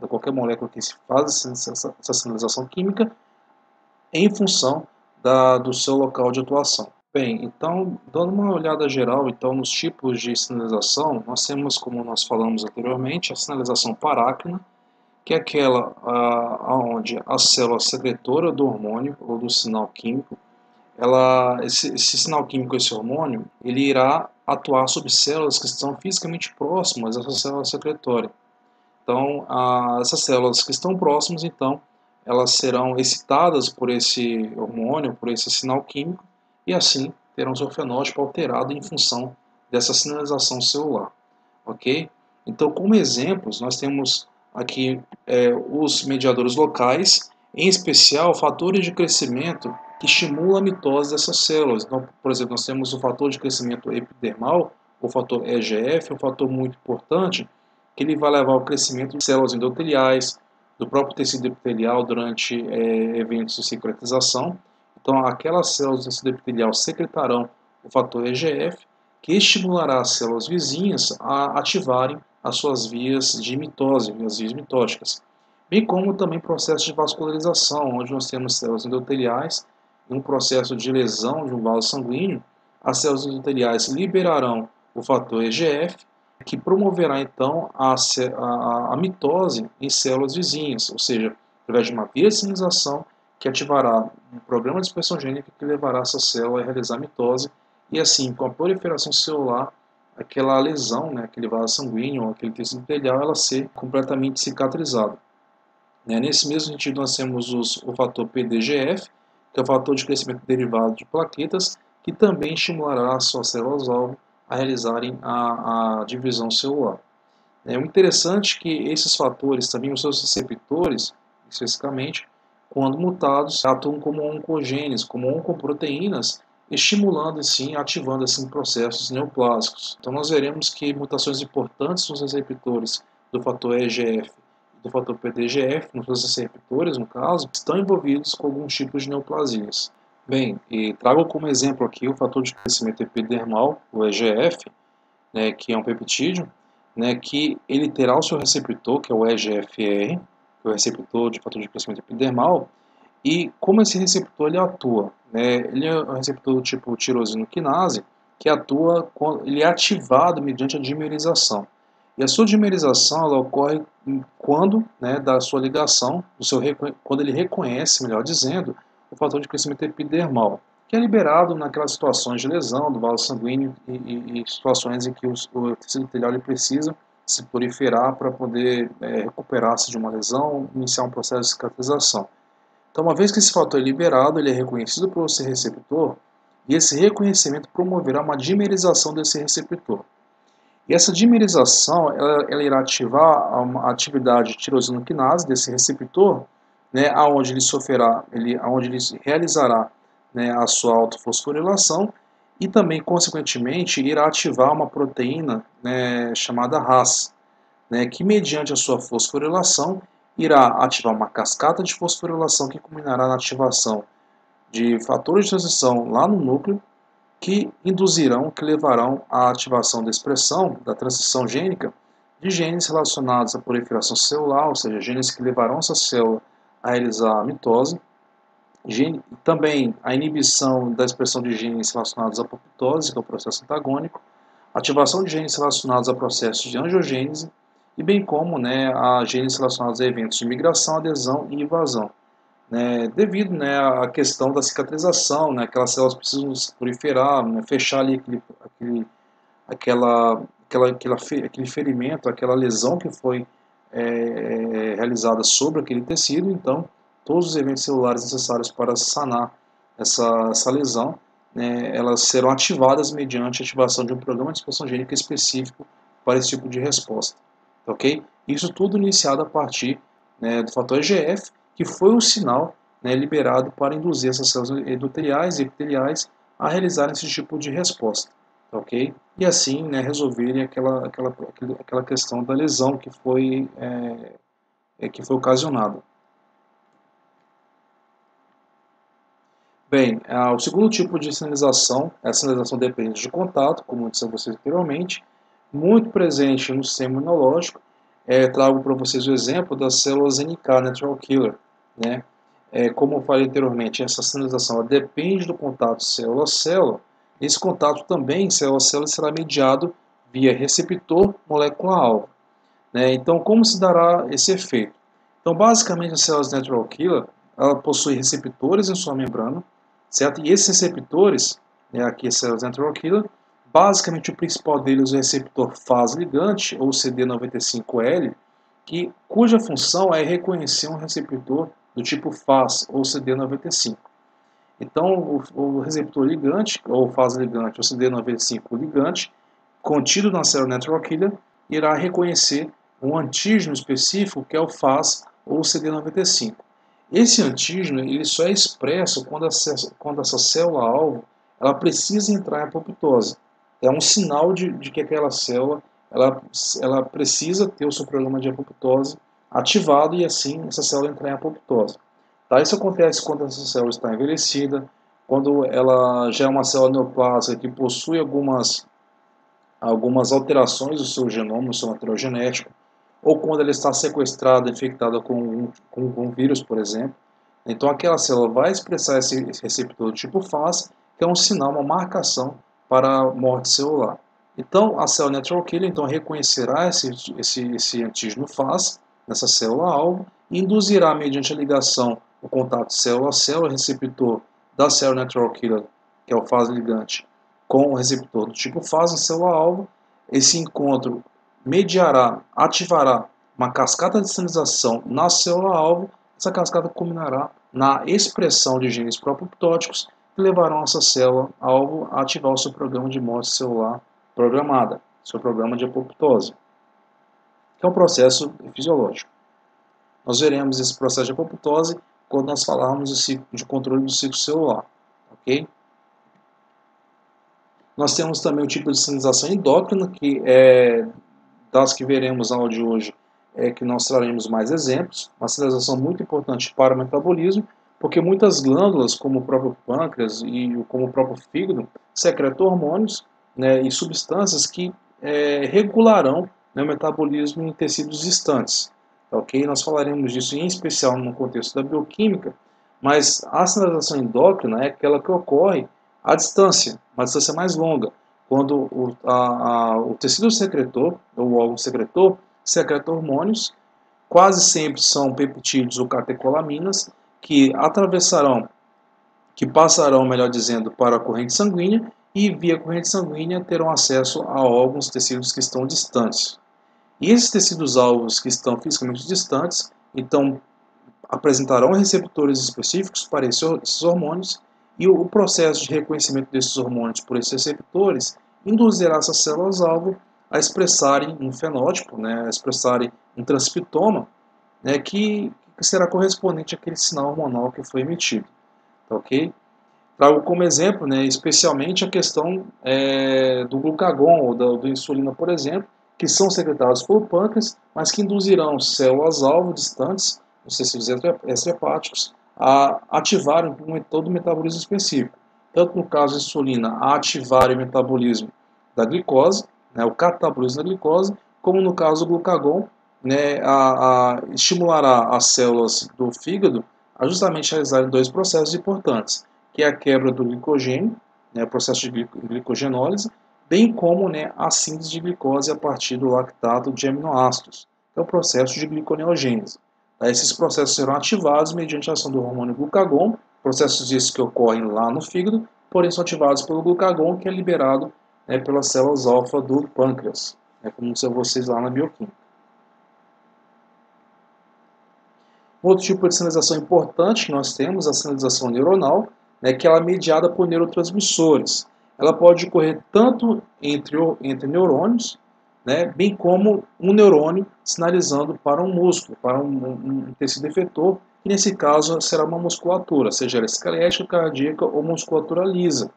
qualquer molécula que se faz essa sinalização química, em função do seu local de atuação. Bem, então, dando uma olhada geral então, nos tipos de sinalização, nós temos, como nós falamos anteriormente, a sinalização parácrina, que é aquela onde a célula secretora do hormônio ou do sinal químico, esse sinal químico, esse hormônio, ele irá atuar sobre células que estão fisicamente próximas a essa célula secretória. Então, essas células que estão próximas, então, elas serão excitadas por esse hormônio, por esse sinal químico, e assim terão seu fenótipo alterado em função dessa sinalização celular. Ok? Então, como exemplos, nós temos aqui os mediadores locais, em especial fatores de crescimento que estimulam a mitose dessas células. Então, por exemplo, nós temos o fator de crescimento epidermal, o fator EGF, um fator muito importante, que ele vai levar ao crescimento de células endoteliais, do próprio tecido epitelial durante eventos de secretização. Então, aquelas células do tecido epitelial secretarão o fator EGF, que estimulará as células vizinhas a ativarem as suas vias de mitose, as vias mitóticas. Bem como também processos de vascularização, onde nós temos células endoteliais, em um processo de lesão de um vaso sanguíneo, as células endoteliais liberarão o fator EGF, que promoverá então a mitose em células vizinhas, ou seja, através de uma via de sinalização que ativará um programa de expressão gênica que levará essa célula a realizar a mitose, e assim, com a proliferação celular, aquela lesão, né, aquele vaso sanguíneo, aquele tecido epitelial, ela ser completamente cicatrizada. Nesse mesmo sentido, nós temos o fator PDGF, que é o fator de crescimento derivado de plaquetas, que também estimulará as suas células-alvo a realizarem a divisão celular. O interessante é que esses fatores, também os seus receptores, especificamente, quando mutados, atuam como oncogenes, como oncoproteínas, estimulando assim, ativando assim, processos neoplásicos. Então nós veremos que mutações importantes nos receptores do fator EGF e do fator PDGF, nos receptores no caso, estão envolvidos com alguns tipos de neoplasias. Bem, e trago como exemplo aqui o fator de crescimento epidermal, o EGF, né, que é um peptídeo, né, que ele terá o seu receptor, que é o EGFR, que é o receptor de fator de crescimento epidermal, e como esse receptor ele atua, né, ele é um receptor do tipo tirosina quinase, que atua, ele é ativado mediante a dimerização. E a sua dimerização ela ocorre quando, né, da sua ligação, quando ele reconhece, melhor dizendo, o fator de crescimento epidermal, que é liberado naquelas situações de lesão do vaso sanguíneo e situações em que o tecido epitelial ele precisa se proliferar para poder recuperar-se de uma lesão, iniciar um processo de cicatrização. Então, uma vez que esse fator é liberado, ele é reconhecido por esse receptor, e esse reconhecimento promoverá uma dimerização desse receptor. E essa dimerização, ela irá ativar a atividade de tirosina quinase desse receptor, né, onde ele realizará, né, a sua autofosforilação e também, consequentemente, irá ativar uma proteína, né, chamada RAS, né, que mediante a sua fosforilação irá ativar uma cascata de fosforilação que culminará na ativação de fatores de transição lá no núcleo que induzirão, que levarão à ativação da expressão da transição gênica de genes relacionados à proliferação celular, ou seja, genes que levarão essa célula a realizar a mitose, também a inibição da expressão de genes relacionados à apoptose, que é o processo antagônico, ativação de genes relacionados a processos de angiogênese, e bem como, né, a genes relacionados a eventos de migração, adesão e invasão. Né, devido, né, à questão da cicatrização, né, aquelas células precisam se proliferar, né, fechar ali aquele ferimento, aquela lesão que foi realizada sobre aquele tecido. Então, todos os eventos celulares necessários para sanar essa lesão, né, elas serão ativadas mediante a ativação de um programa de expressão gênica específico para esse tipo de resposta. Ok? Isso tudo iniciado a partir, né, do fator EGF, que foi um sinal, né, liberado para induzir essas células endoteliais e epiteliais a realizarem esse tipo de resposta. Ok? E assim, né, resolverem aquela questão da lesão que foi ocasionada. Bem, o segundo tipo de sinalização é a sinalização dependente de contato, como eu disse a vocês anteriormente, muito presente no sistema imunológico. Trago para vocês o exemplo das células NK, Natural Killer, né? Como eu falei anteriormente, essa sinalização ela depende do contato célula a célula. Esse contato também, célula a célula, será mediado via receptor molécula-alvo, né? Então, como se dará esse efeito? Então, basicamente, as células Natural Killer ela possui receptores em sua membrana, certo? E esses receptores, né, aqui as células Natural Killer, basicamente o principal deles é o receptor faz-ligante, ou CD95L, cuja função é reconhecer um receptor do tipo faz, ou CD95. Então, o receptor ligante, ou faz-ligante, ou CD95 ligante, contido na célula Natural Killer, irá reconhecer um antígeno específico que é o FAS ou CD95. Esse antígeno ele só é expresso quando essa célula-alvo ela precisa entrar em apoptose. É um sinal de que aquela célula ela precisa ter o seu programa de apoptose ativado e assim essa célula entrar em apoptose. Tá? Isso acontece quando essa célula está envelhecida, quando ela já é uma célula neoplásica que possui algumas alterações do seu genoma, do seu material genético, ou quando ela está sequestrada, infectada com um vírus, por exemplo. Então aquela célula vai expressar esse receptor do tipo FAS, que é um sinal, uma marcação para a morte celular. Então a célula Natural Killer então, reconhecerá esse antígeno FAS nessa célula-alvo e induzirá, mediante a ligação, o contato célula a célula, receptor da célula Natural Killer, que é o FAS ligante, com o receptor do tipo FAS na célula-alvo. Esse encontro ativará uma cascata de sinalização na célula-alvo. Essa cascata culminará na expressão de genes pró-apoptóticos que levarão essa célula-alvo a ativar o seu programa de morte celular programada, seu programa de apoptose, que é um processo fisiológico. Nós veremos esse processo de apoptose quando nós falarmos de controle do ciclo celular, ok? Nós temos também o tipo de sinalização endócrina, que é das que veremos na aula de hoje, que nós traremos mais exemplos. Uma sinalização muito importante para o metabolismo, porque muitas glândulas, como o próprio pâncreas e como o próprio fígado, secretam hormônios, né, e substâncias que regularão, né, o metabolismo em tecidos distantes. Ok? Nós falaremos disso em especial no contexto da bioquímica, mas a sinalização endócrina é aquela que ocorre à distância, uma distância mais longa, quando o tecido secretor, ou o órgão secretor, secreta hormônios, quase sempre são peptídeos ou catecolaminas, que passarão, melhor dizendo, para a corrente sanguínea e via corrente sanguínea terão acesso a órgãos, tecidos que estão distantes. E esses tecidos alvos que estão fisicamente distantes, então apresentarão receptores específicos para esses hormônios e o processo de reconhecimento desses hormônios por esses receptores induzirá essas células-alvo a expressarem um fenótipo, né, a expressarem um transcriptoma, né, que será correspondente àquele sinal hormonal que foi emitido. Tá, ok? Trago como exemplo, né, especialmente a questão do glucagon ou da insulina, por exemplo, que são secretados pelo pâncreas, mas que induzirão células-alvo distantes, os tecidos extrahepáticos, a ativarem todo o metabolismo específico. Tanto no caso da insulina, a ativar o metabolismo da glicose, né, o catabolismo da glicose, como no caso do glucagon, né, estimulará as células do fígado a justamente realizarem dois processos importantes, que é a quebra do glicogênio, né, o processo de glicogenólise, bem como, né, a síntese de glicose a partir do lactato de aminoácidos, que é o processo de gliconeogênese. Esses processos serão ativados mediante a ação do hormônio glucagon, processos esses que ocorrem lá no fígado, porém são ativados pelo glucagon, que é liberado, né, pelas células alfa do pâncreas, né, como são vocês lá na bioquímica. Outro tipo de sinalização importante que nós temos é a sinalização neuronal, né, que ela é mediada por neurotransmissores. Ela pode ocorrer tanto entre neurônios, né, bem como um neurônio sinalizando para um músculo, para um tecido efetor, que nesse caso será uma musculatura, seja ela esquelética, cardíaca ou musculatura lisa.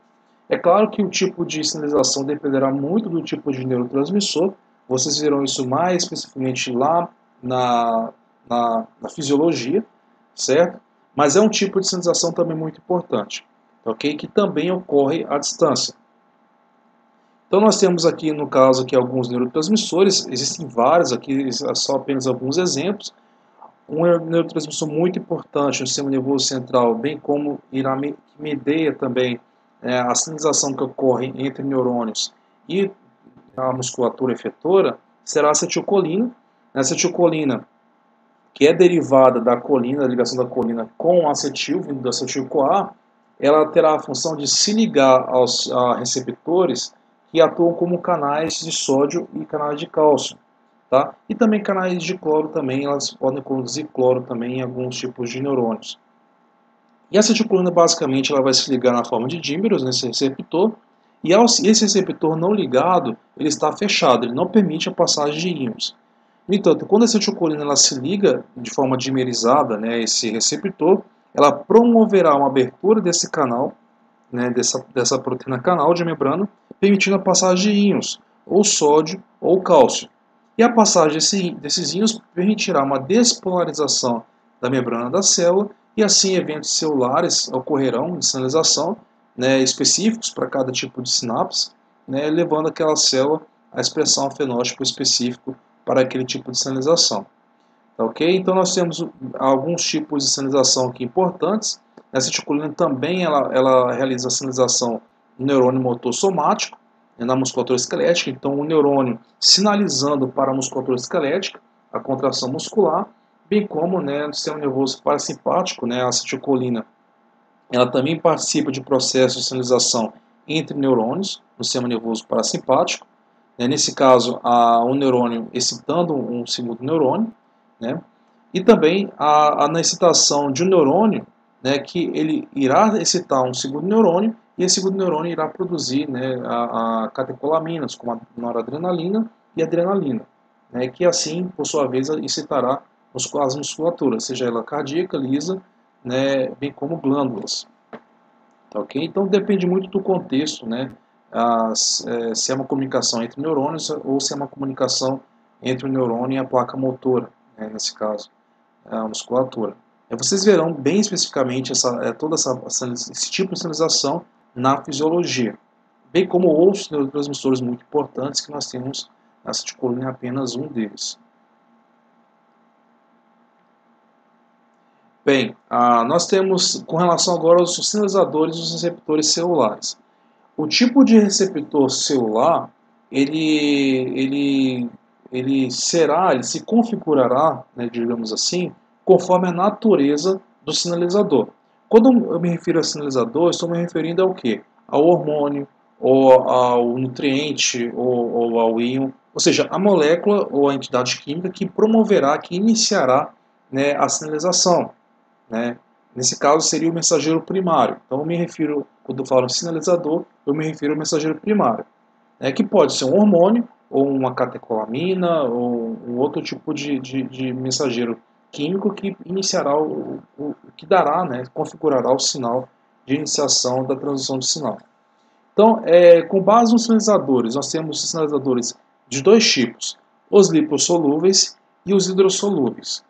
É claro que o tipo de sinalização dependerá muito do tipo de neurotransmissor, vocês verão isso mais especificamente lá na fisiologia, certo? Mas é um tipo de sinalização também muito importante. ok? Que também ocorre à distância. Então nós temos aqui no caso aqui alguns neurotransmissores, existem vários aqui, só apenas alguns exemplos. Um neurotransmissor muito importante no sistema nervoso central, bem como irá mediar também a sinalização que ocorre entre neurônios e a musculatura efetora, será a acetilcolina. A acetilcolina, que é derivada da colina, da ligação da colina com acetil, vindo do acetil-CoA, ela terá a função de se ligar a receptores que atuam como canais de sódio e canais de cálcio. Tá? E também canais de cloro também, elas podem conduzir cloro também em alguns tipos de neurônios. E a acetilcolina basicamente ela vai se ligar na forma de dímeros nesse receptor, e esse receptor não ligado, ele está fechado, ele não permite a passagem de íons. No entanto, quando a acetilcolina ela se liga de forma dimerizada, né, esse receptor, ela promoverá uma abertura desse canal, né, dessa proteína canal de membrana, permitindo a passagem de íons, ou sódio ou cálcio. E a passagem desses íons permitirá uma despolarização da membrana da célula, e assim eventos celulares ocorrerão de sinalização, né, específicos para cada tipo de sinapse, né, levando aquela célula a expressar um fenótipo específico para aquele tipo de sinalização. Tá, ok? Então nós temos alguns tipos de sinalização aqui importantes. A acetilcolina também ela realiza a sinalização no neurônio motor somático, na musculatura esquelética. Então o neurônio sinalizando para a musculatura esquelética, a contração muscular, bem como, né, no sistema nervoso parasimpático, né, a acetilcolina ela também participa de processos de sinalização entre neurônios no sistema nervoso parasimpático. Nesse caso, um neurônio excitando um segundo neurônio, né? E também na excitação de um neurônio, né, que ele irá excitar um segundo neurônio, e esse segundo neurônio irá produzir, né, a catecolaminas, como a noradrenalina e a adrenalina, né, que assim, por sua vez, excitará as musculaturas, seja ela cardíaca, lisa, né, bem como glândulas. Tá, ok? Então depende muito do contexto, né, se é uma comunicação entre neurônios ou se é uma comunicação entre o neurônio e a placa motora, né, nesse caso, a musculatura. Vocês verão bem especificamente todo esse tipo de sinalização na fisiologia, bem como outros neurotransmissores muito importantes que nós temos, a acetilcolina é apenas um deles. Bem, nós temos, com relação agora aos sinalizadores e os receptores celulares. O tipo de receptor celular, ele se configurará, né, digamos assim, conforme a natureza do sinalizador. Quando eu me refiro a sinalizador, estou me referindo ao quê? Ao hormônio, ou ao nutriente, ou ao íon, ou seja, a molécula ou a entidade química que promoverá, que iniciará, né, a sinalização, né? Nesse caso seria o mensageiro primário. Então eu me refiro, quando eu falo sinalizador, eu me refiro ao mensageiro primário, né, que pode ser um hormônio, ou uma catecolamina, ou um outro tipo de mensageiro químico que iniciará, que dará, né, configurará o sinal de iniciação da transição de sinal. Então, com base nos sinalizadores, nós temos sinalizadores de dois tipos, os lipossolúveis e os hidrossolúveis.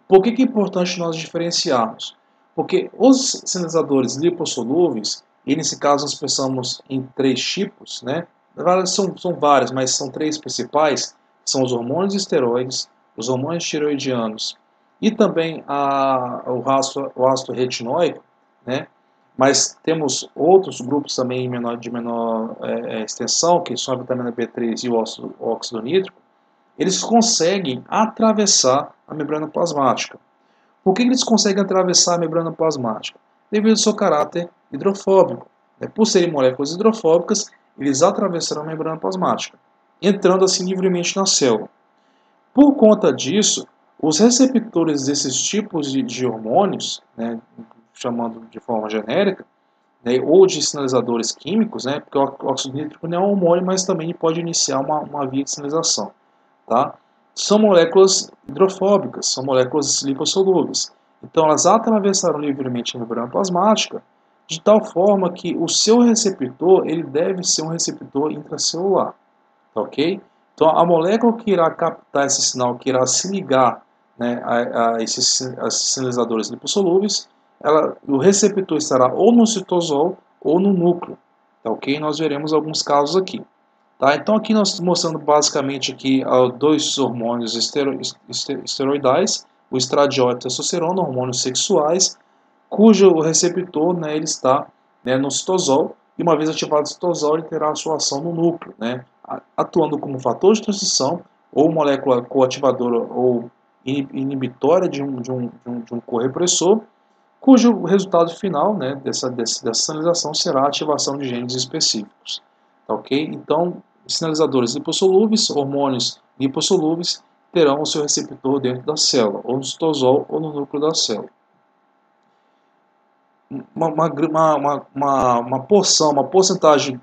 Por que é importante nós diferenciarmos? Porque os sinalizadores lipossolúveis, e nesse caso nós pensamos em três tipos, né? Na verdade são vários, mas são três principais, são os hormônios esteroides, os hormônios tireoidianos e também o ácido retinóico, né? Mas temos outros grupos também de menor extensão, que são a vitamina B3 e o óxido nítrico. Eles conseguem atravessar a membrana plasmática. Por que eles conseguem atravessar a membrana plasmática? Devido ao seu caráter hidrofóbico. Por serem moléculas hidrofóbicas, eles atravessarão a membrana plasmática, entrando assim livremente na célula. Por conta disso, os receptores desses tipos de hormônios, né, chamando de forma genérica, né, ou de sinalizadores químicos, né, porque o óxido nítrico não é um hormônio, mas também pode iniciar uma via de sinalização. Tá? São moléculas hidrofóbicas, são moléculas lipossolúveis. Então elas atravessaram livremente a membrana plasmática de tal forma que o seu receptor ele deve ser um receptor intracelular. Tá, ok? Então a molécula que irá captar esse sinal, que irá se ligar, né, a esses sinalizadores lipossolúveis, o receptor estará ou no citosol ou no núcleo, tá ok? Nós veremos alguns casos aqui. Tá? Então aqui nós estamos mostrando basicamente aqui dois hormônios esteroidais, o estradiol e a testosterona, hormônios sexuais, cujo receptor, né, ele está, né, no citosol, e uma vez ativado o citosol, ele terá a sua ação no núcleo, né, atuando como fator de transição, ou molécula coativadora ou inibitória de um correpressor, cujo resultado final, né, dessa sinalização será a ativação de genes específicos. Tá ok? Então, sinalizadores lipossolúveis, hormônios lipossolúveis, terão o seu receptor dentro da célula, ou no citosol ou no núcleo da célula. Uma porcentagem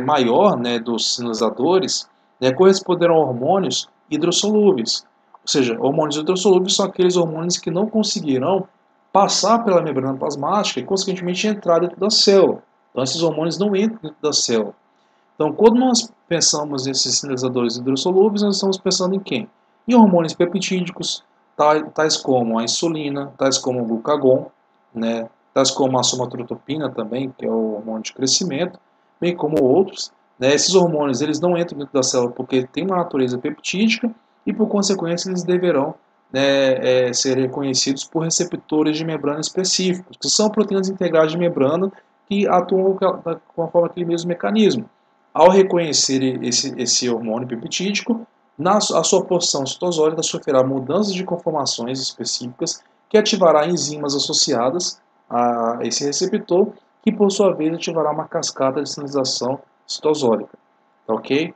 maior, né, dos sinalizadores, né, corresponderão a hormônios hidrossolúveis. Ou seja, hormônios hidrossolúveis são aqueles hormônios que não conseguirão passar pela membrana plasmática e, consequentemente, entrar dentro da célula. Então, esses hormônios não entram dentro da célula. Então, quando nós pensamos nesses sinalizadores hidrossolúveis, nós estamos pensando em quem? Em hormônios peptídicos, tais como a insulina, tais como o glucagon, né? Tais como a somatotropina também, que é o hormônio de crescimento, bem como outros. Né? Esses hormônios eles não entram dentro da célula porque têm uma natureza peptídica e, por consequência, eles deverão, né, ser reconhecidos por receptores de membrana específicos, que são proteínas integrais de membrana que atuam conforme aquele mesmo mecanismo. Ao reconhecer esse hormônio peptídico, a sua porção citosólica sofrerá mudanças de conformações específicas que ativará enzimas associadas a esse receptor, que por sua vez ativará uma cascata de sinalização citosólica. Tá ok?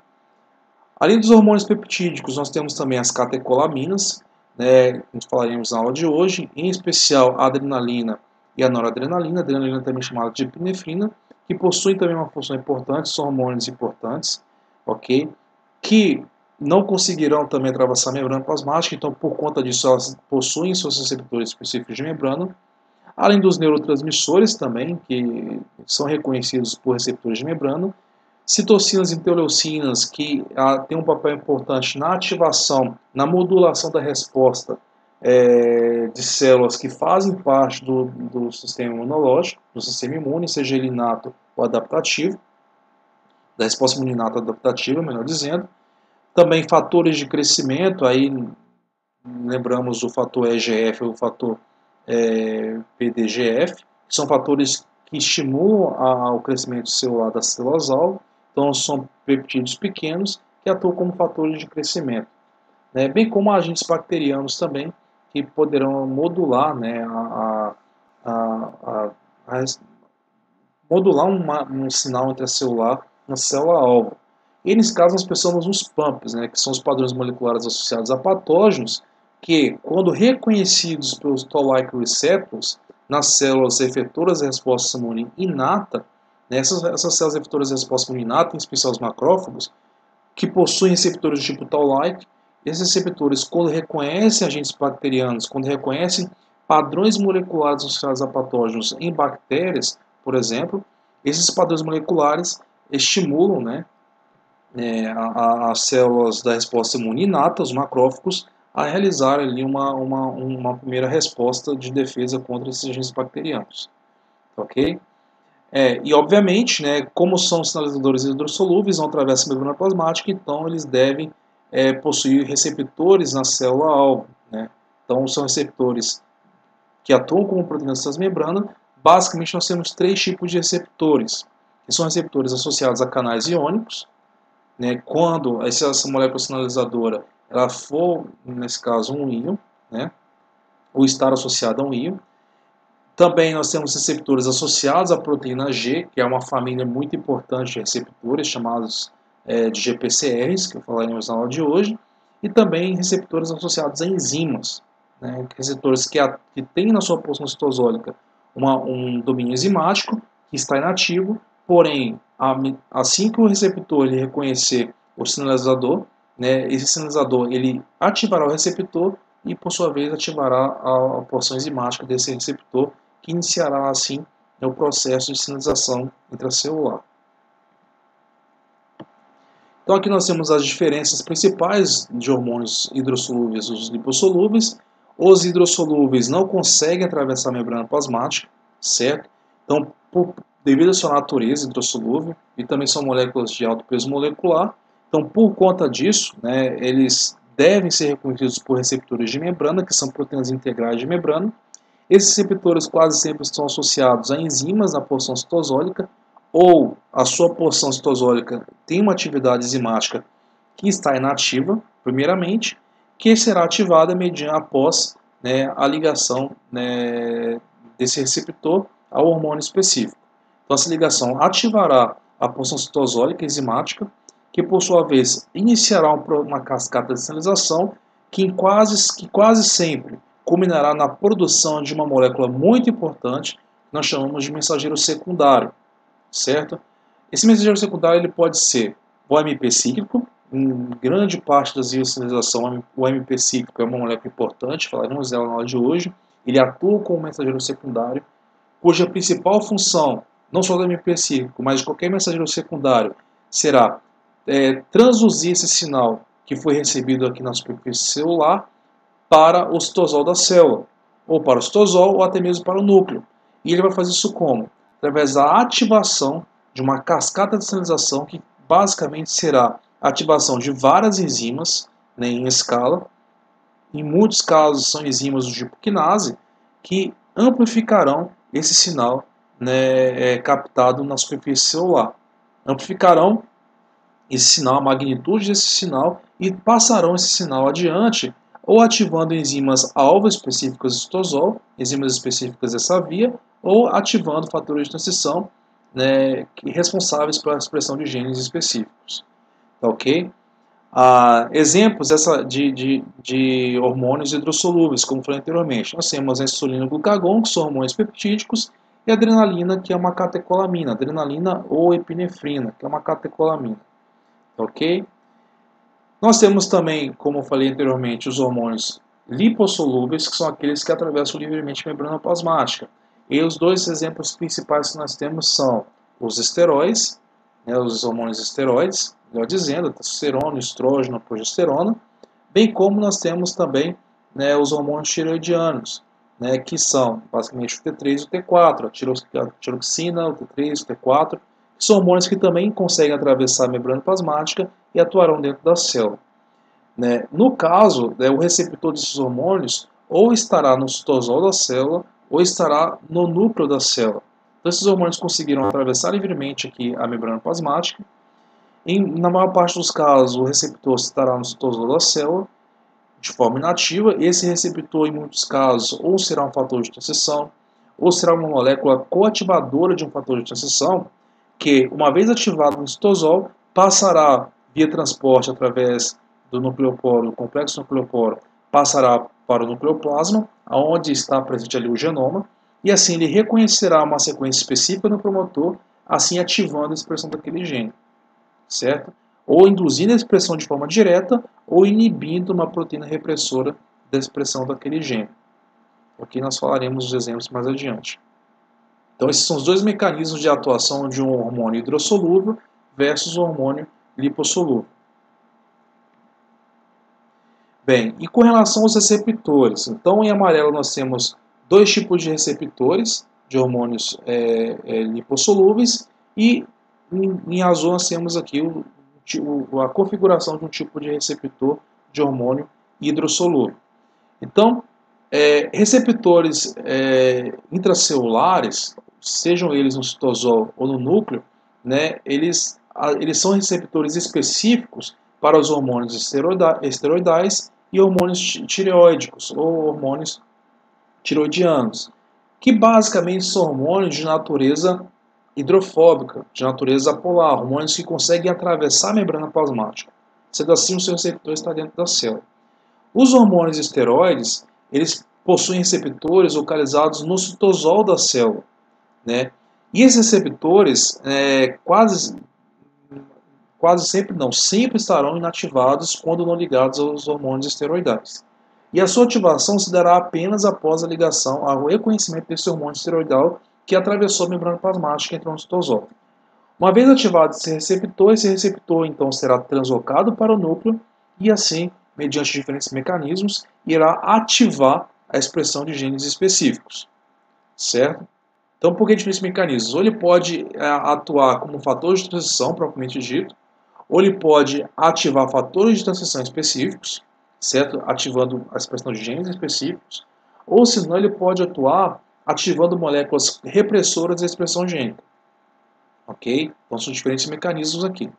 Além dos hormônios peptídicos, nós temos também as catecolaminas, né, que falaremos na aula de hoje, em especial a adrenalina e a noradrenalina, adrenalina também chamada de epinefrina, que possuem também uma função importante, são hormônios importantes, ok? Que não conseguirão também atravessar a membrana plasmática, então por conta disso elas possuem seus receptores específicos de membrana, além dos neurotransmissores também, que são reconhecidos por receptores de membrana, citocinas e interleucinas, que têm um papel importante na ativação, na modulação da resposta de células que fazem parte do sistema imunológico, do sistema imune, seja ele inato ou adaptativo, da resposta imune inata adaptativa, melhor dizendo. Também fatores de crescimento, aí lembramos o fator EGF ou o fator PDGF, que são fatores que estimulam o crescimento celular das células-alvo. Então, são peptídeos pequenos que atuam como fatores de crescimento, né? Bem como agentes bacterianos também, que poderão modular, né, modular um sinal intracelular na célula-alvo. E nesse caso nós pensamos nos PAMPs, né, que são os padrões moleculares associados a patógenos, que, quando reconhecidos pelos Toll-like receptors nas células efetoras de resposta imune inata, né, essas células efetoras de resposta imune inata, em especial os macrófagos, que possuem receptores do tipo Toll-like, esses receptores, quando reconhecem agentes bacterianos, quando reconhecem padrões moleculares associados a patógenos em bactérias, por exemplo, esses padrões moleculares estimulam, né, as células da resposta imune inata, os macrófagos, a realizar ali uma primeira resposta de defesa contra esses agentes bacterianos. Ok? E obviamente, né, como são sinalizadores hidrossolúveis, não atravessam a membrana plasmática, então eles devem possuir receptores na célula-alvo. Né? Então são receptores que atuam como proteínas transmembrana. Basicamente nós temos três tipos de receptores, que são receptores associados a canais iônicos, né, quando essa molécula sinalizadora ela for, nesse caso, um íon, né, ou estar associada a um íon. Também nós temos receptores associados à proteína G, que é uma família muito importante de receptores, chamados de GPCRs, que falaremos na aula de hoje, e também receptores associados a enzimas, né, receptores que têm na sua porção citosólica um domínio enzimático, que está inativo, porém, assim que o receptor ele reconhecer o sinalizador, né, esse sinalizador ele ativará o receptor e, por sua vez, ativará a porção enzimática desse receptor, que iniciará, assim, o processo de sinalização intracelular. Então, aqui nós temos as diferenças principais de hormônios hidrossolúveis e os lipossolúveis. Os hidrossolúveis não conseguem atravessar a membrana plasmática, certo? Então, devido à sua natureza hidrossolúvel, e também são moléculas de alto peso molecular, então, por conta disso, né, eles devem ser reconhecidos por receptores de membrana, que são proteínas integrais de membrana. Esses receptores quase sempre estão associados a enzimas na porção citosólica, ou a sua porção citosólica tem uma atividade enzimática que está inativa, primeiramente, que será ativada após, né, a ligação, né, desse receptor ao hormônio específico. Então, essa ligação ativará a porção citosólica enzimática, que por sua vez iniciará uma cascata de sinalização que quase sempre culminará na produção de uma molécula muito importante, que nós chamamos de mensageiro secundário, certo? Esse mensageiro secundário ele pode ser o AMP cíclico. Em grande parte das vias de sinalização, o AMP cíclico é uma molécula importante, falaremos dela na aula de hoje. Ele atua como mensageiro secundário, cuja principal função, não só do AMP cíclico, mas de qualquer mensageiro secundário, será transduzir esse sinal que foi recebido aqui na superfície celular para o citosol da célula, ou para o citosol, ou até mesmo para o núcleo. E ele vai fazer isso como? Através da ativação de uma cascata de sinalização que basicamente será a ativação de várias enzimas, né, em escala. Em muitos casos são enzimas do tipo quinase, que amplificarão esse sinal, né, captado na superfície celular. Amplificarão esse sinal, a magnitude desse sinal, e passarão esse sinal adiante, ou ativando enzimas alvo específicas do citosol, enzimas específicas dessa via, ou ativando fatores de transição, né, responsáveis pela expressão de genes específicos. Tá, ok? Exemplos de hormônios hidrossolúveis, como falei anteriormente. Nós temos a insulina e o glucagon, que são hormônios peptídicos, e a adrenalina, que é uma catecolamina, adrenalina ou epinefrina, que é uma catecolamina. Ok? Nós temos também, como eu falei anteriormente, os hormônios lipossolúveis, que são aqueles que atravessam livremente a membrana plasmática. E os dois exemplos principais que nós temos são os esteróides, né, os hormônios esteroides, melhor dizendo, testosterona, estrógeno, progesterona, bem como nós temos também, né, os hormônios tireoidianos, né, que são basicamente o T3 e o T4, a tiroxina, o T3, o T4, que são hormônios que também conseguem atravessar a membrana plasmática e atuarão dentro da célula. Né? No caso, né, o receptor desses hormônios ou estará no citosol da célula ou estará no núcleo da célula. Então, esses hormônios conseguiram atravessar livremente aqui a membrana plasmática. Na maior parte dos casos, o receptor estará no citosol da célula de forma inativa. Esse receptor, em muitos casos, ou será um fator de transição, ou será uma molécula coativadora de um fator de transição, que, uma vez ativado no citosol, passará via transporte através do nucleoporo, do complexo nucleoporo, passará para o nucleoplasma, onde está presente ali o genoma, e assim ele reconhecerá uma sequência específica no promotor, assim ativando a expressão daquele gene, certo? Ou induzindo a expressão de forma direta, ou inibindo uma proteína repressora da expressão daquele gene. Aqui nós falaremos dos exemplos mais adiante. Então, esses são os dois mecanismos de atuação de um hormônio hidrossolúvel versus o hormônio lipossolúvel. Bem, e com relação aos receptores? Então, em amarelo nós temos dois tipos de receptores de hormônios lipossolúveis, e em azul nós temos aqui a configuração de um tipo de receptor de hormônio hidrossolúvel. Então, receptores intracelulares, sejam eles no citosol ou no núcleo, né, eles são receptores específicos para os hormônios esteroidais e hormônios tireoídicos ou hormônios tiroidianos, que basicamente são hormônios de natureza hidrofóbica, de natureza apolar, hormônios que conseguem atravessar a membrana plasmática. Sendo assim, o seu receptor está dentro da célula. Os hormônios esteroides, eles possuem receptores localizados no citosol da célula, né? E esses receptores sempre estarão inativados quando não ligados aos hormônios esteroidais. E a sua ativação se dará apenas após a ligação ao reconhecimento desse hormônio esteroidal que atravessou a membrana plasmática e entrou no citosol. Uma vez ativado esse receptor então será translocado para o núcleo e assim mediante diferentes mecanismos, irá ativar a expressão de genes específicos, certo? Então, por que diferentes mecanismos? Ou ele pode atuar como fator de transição, propriamente dito, ou ele pode ativar fatores de transição específicos, certo? Ativando a expressão de genes específicos, ou senão ele pode atuar ativando moléculas repressoras da expressão gênica, ok? Então, são diferentes mecanismos aqui.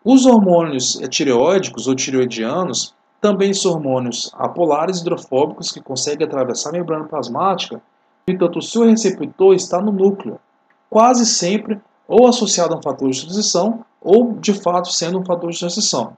Os hormônios tireoídicos ou tireoidianos também são hormônios apolares hidrofóbicos que conseguem atravessar a membrana plasmática. No entanto, o seu receptor está no núcleo, quase sempre ou associado a um fator de transição ou, de fato, sendo um fator de transição.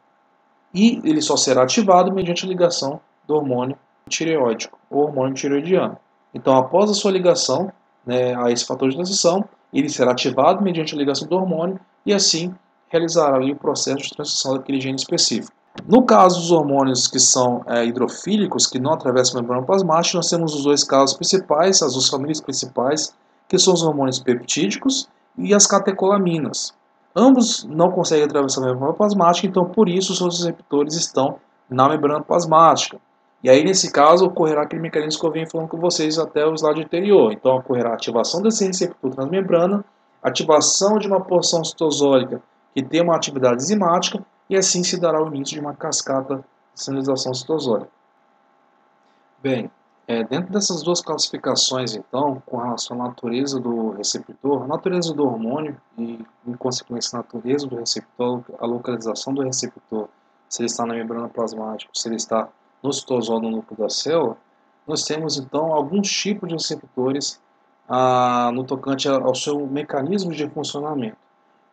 E ele só será ativado mediante a ligação do hormônio tireoídico ou hormônio tireoidiano. Então, após a sua ligação, né, a esse fator de transição, ele será ativado mediante a ligação do hormônio e assim realizará ali o processo de transição daquele gene específico. No caso dos hormônios que são hidrofílicos, que não atravessam a membrana plasmática, nós temos os dois casos principais, as duas famílias principais, que são os hormônios peptídicos e as catecolaminas. Ambos não conseguem atravessar a membrana plasmática, então por isso os seus receptores estão na membrana plasmática. E aí, nesse caso, ocorrerá aquele mecanismo que eu venho falando com vocês até o slide anterior. Então, ocorrerá a ativação desse receptor transmembrana, ativação de uma porção citosólica que tem uma atividade enzimática, e assim se dará o início de uma cascata de sinalização citosólica. Bem, dentro dessas duas classificações, então, com relação à natureza do receptor, a natureza do hormônio e, em consequência, a natureza do receptor, a localização do receptor, se ele está na membrana plasmática, se ele está no citosol no núcleo da célula, nós temos, então, alguns tipos de receptores no tocante ao seu mecanismo de funcionamento.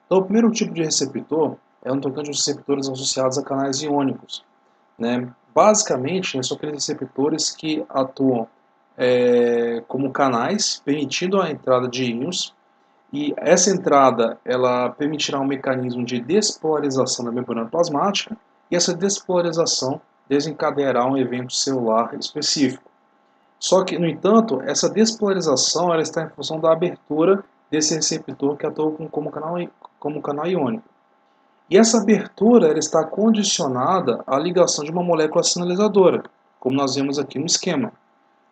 Então, o primeiro tipo de receptor é no tocante aos receptores associados a canais iônicos, né? Basicamente, são aqueles receptores que atuam como canais, permitindo a entrada de íons, e essa entrada ela permitirá um mecanismo de despolarização da membrana plasmática, e essa despolarização desencadeará um evento celular específico. Só que, no entanto, essa despolarização ela está em função da abertura desse receptor que atua como canal iônico. E essa abertura ela está condicionada à ligação de uma molécula sinalizadora, como nós vemos aqui no esquema.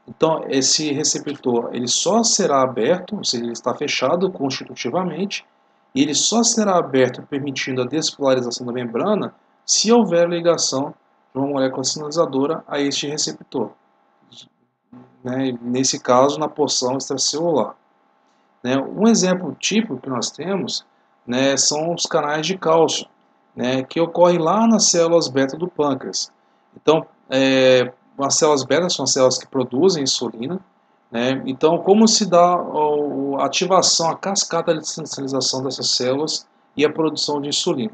Então, esse receptor ele só será aberto, ou seja, ele está fechado constitutivamente, e ele só será aberto permitindo a despolarização da membrana se houver ligação de uma molécula sinalizadora a este receptor, né? Nesse caso, na porção extracelular. Né? Um exemplo típico que nós temos, né, são os canais de cálcio, né, que ocorrem lá nas células beta do pâncreas. Então, as células beta são as células que produzem insulina, né? Então, como se dá a ativação, a cascata de sinalização dessas células e a produção de insulina.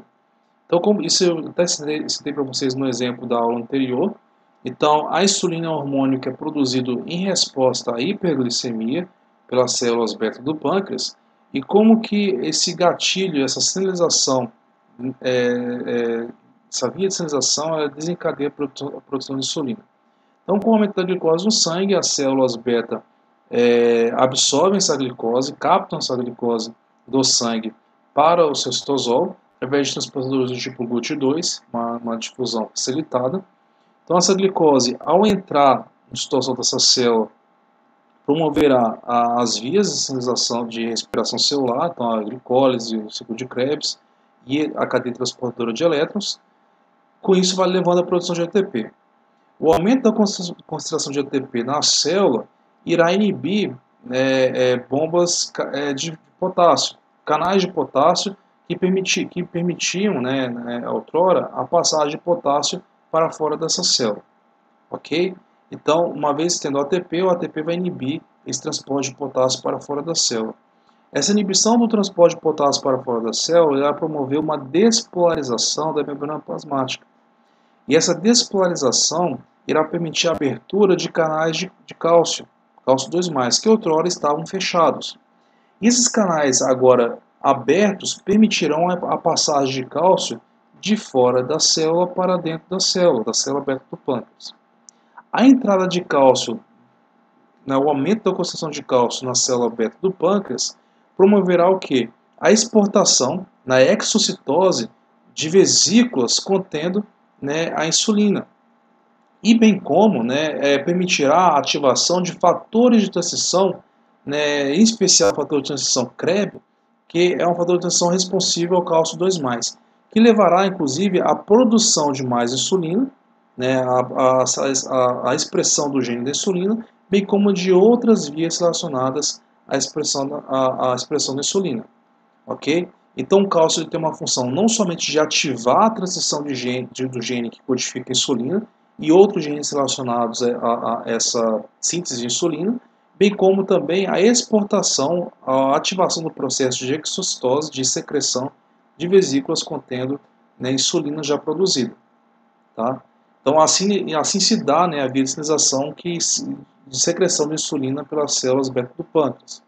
Então, como isso eu até citei para vocês no exemplo da aula anterior. Então, a insulina é um hormônio que é produzido em resposta à hiperglicemia pelas células beta do pâncreas, e como que esse gatilho, essa sinalização, essa via de sinalização desencadeia a produção de insulina. Então, com o aumento da glicose no sangue, as células beta absorvem essa glicose, captam essa glicose do sangue para o seu citosol, através de transportadores do tipo GUT2, uma difusão facilitada. Então, essa glicose, ao entrar no citosol dessa célula, promoverá as vias de sinalização de respiração celular, então a glicólise, o ciclo de Krebs e a cadeia transportadora de elétrons. Com isso, vai levando à produção de ATP. O aumento da concentração de ATP na célula irá inibir bombas de potássio, canais de potássio que permitiam, outrora, a passagem de potássio para fora dessa célula. Ok? Então, uma vez tendo o ATP vai inibir esse transporte de potássio para fora da célula. Essa inibição do transporte de potássio para fora da célula irá promover uma despolarização da membrana plasmática. E essa despolarização irá permitir a abertura de canais de cálcio 2+, que outrora estavam fechados. E esses canais agora abertos permitirão a passagem de cálcio de fora da célula para dentro da célula beta do pâncreas. A entrada de cálcio, o aumento da concentração de cálcio na célula beta do pâncreas, promoverá o quê? A exportação na exocitose de vesículas contendo né, a insulina. E bem como, né, permitirá a ativação de fatores de transição, né, em especial o fator de transição CREB, que é um fator de transição responsível ao cálcio 2+, que levará inclusive à produção de mais insulina, né, a expressão do gene da insulina, bem como de outras vias relacionadas à expressão da insulina. Ok? Então o cálcio tem uma função não somente de ativar a transição do gene que codifica a insulina e outros genes relacionados a essa síntese de insulina, bem como também a exportação, a ativação do processo de exocitose, de secreção de vesículas contendo, né, insulina já produzida. Tá? Então assim se dá, né, a via de sinalização de secreção de insulina pelas células beta do pâncreas.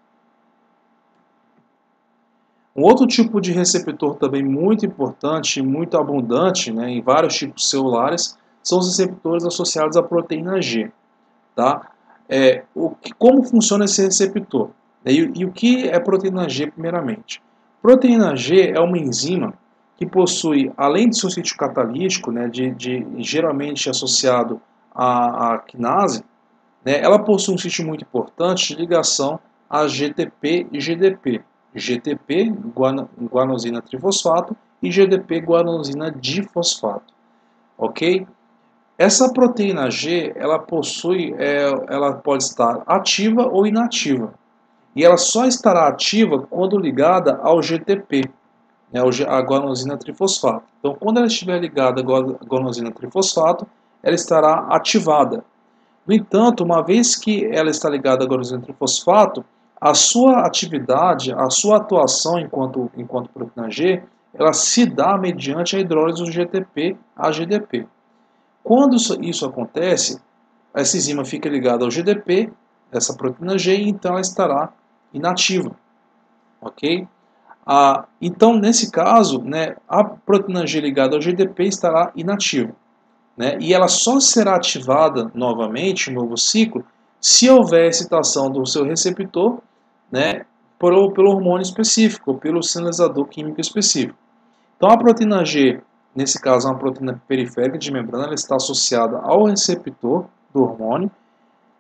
Um outro tipo de receptor também muito importante e muito abundante, né, em vários tipos celulares são os receptores associados à proteína G. Tá? Como funciona esse receptor? E o que é proteína G primeiramente? Proteína G é uma enzima que possui, além de seu sítio catalítico, né, geralmente associado à quinase, né, ela possui um sítio muito importante de ligação a GTP e GDP. GTP, guanosina trifosfato, e GDP, guanosina difosfato. Ok? Essa proteína G, ela ela pode estar ativa ou inativa. E ela só estará ativa quando ligada ao GTP, né, a guanosina trifosfato. Então, quando ela estiver ligada à guanosina trifosfato, ela estará ativada. No entanto, uma vez que ela está ligada à guanosina trifosfato, a sua atividade, a sua atuação enquanto proteína G, ela se dá mediante a hidrólise do GTP a GDP. Quando isso acontece, essa enzima fica ligada ao GDP, essa proteína G, e então ela estará inativa. Ok? Então, nesse caso, né, a proteína G ligada ao GDP estará inativa. Né, e ela só será ativada novamente, no novo ciclo, se houver excitação do seu receptor, né, pelo hormônio específico, ou pelo sinalizador químico específico. Então a proteína G, nesse caso é uma proteína periférica de membrana, ela está associada ao receptor do hormônio.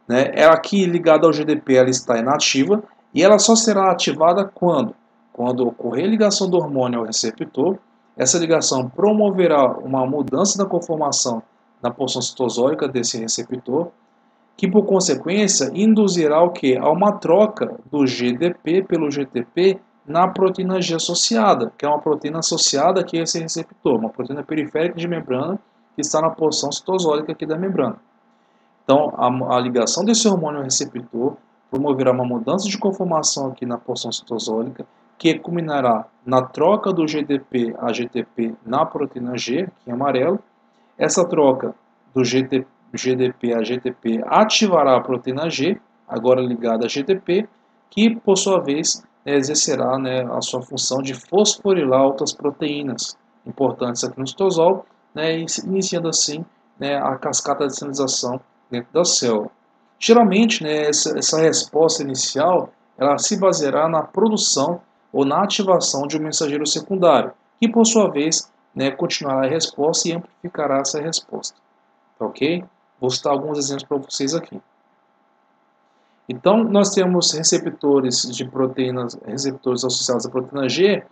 Né, ela aqui ligada ao GDP ela está inativa, e ela só será ativada quando? Quando ocorrer a ligação do hormônio ao receptor. Essa ligação promoverá uma mudança na conformação na porção citosólica desse receptor, que por consequência induzirá o que? A uma troca do GDP pelo GTP na proteína G associada, que é uma proteína associada aqui a esse receptor, uma proteína periférica de membrana que está na porção citosólica aqui da membrana. Então, a ligação desse hormônio ao receptor promoverá uma mudança de conformação aqui na porção citosólica, que culminará na troca do GDP a GTP na proteína G, aqui em amarelo. Essa troca do GDP a GTP ativará a proteína G, agora ligada a GTP, que por sua vez exercerá, né, a sua função de fosforilar outras proteínas importantes aqui no citosol, né, iniciando assim, né, a cascata de sinalização dentro da célula. Geralmente, né, essa resposta inicial ela se baseará na produção ou na ativação de um mensageiro secundário, que por sua vez, né, continuará a resposta e amplificará essa resposta. Ok? Vou citar alguns exemplos para vocês aqui. Então, nós temos receptores de proteínas, receptores associados à proteína G,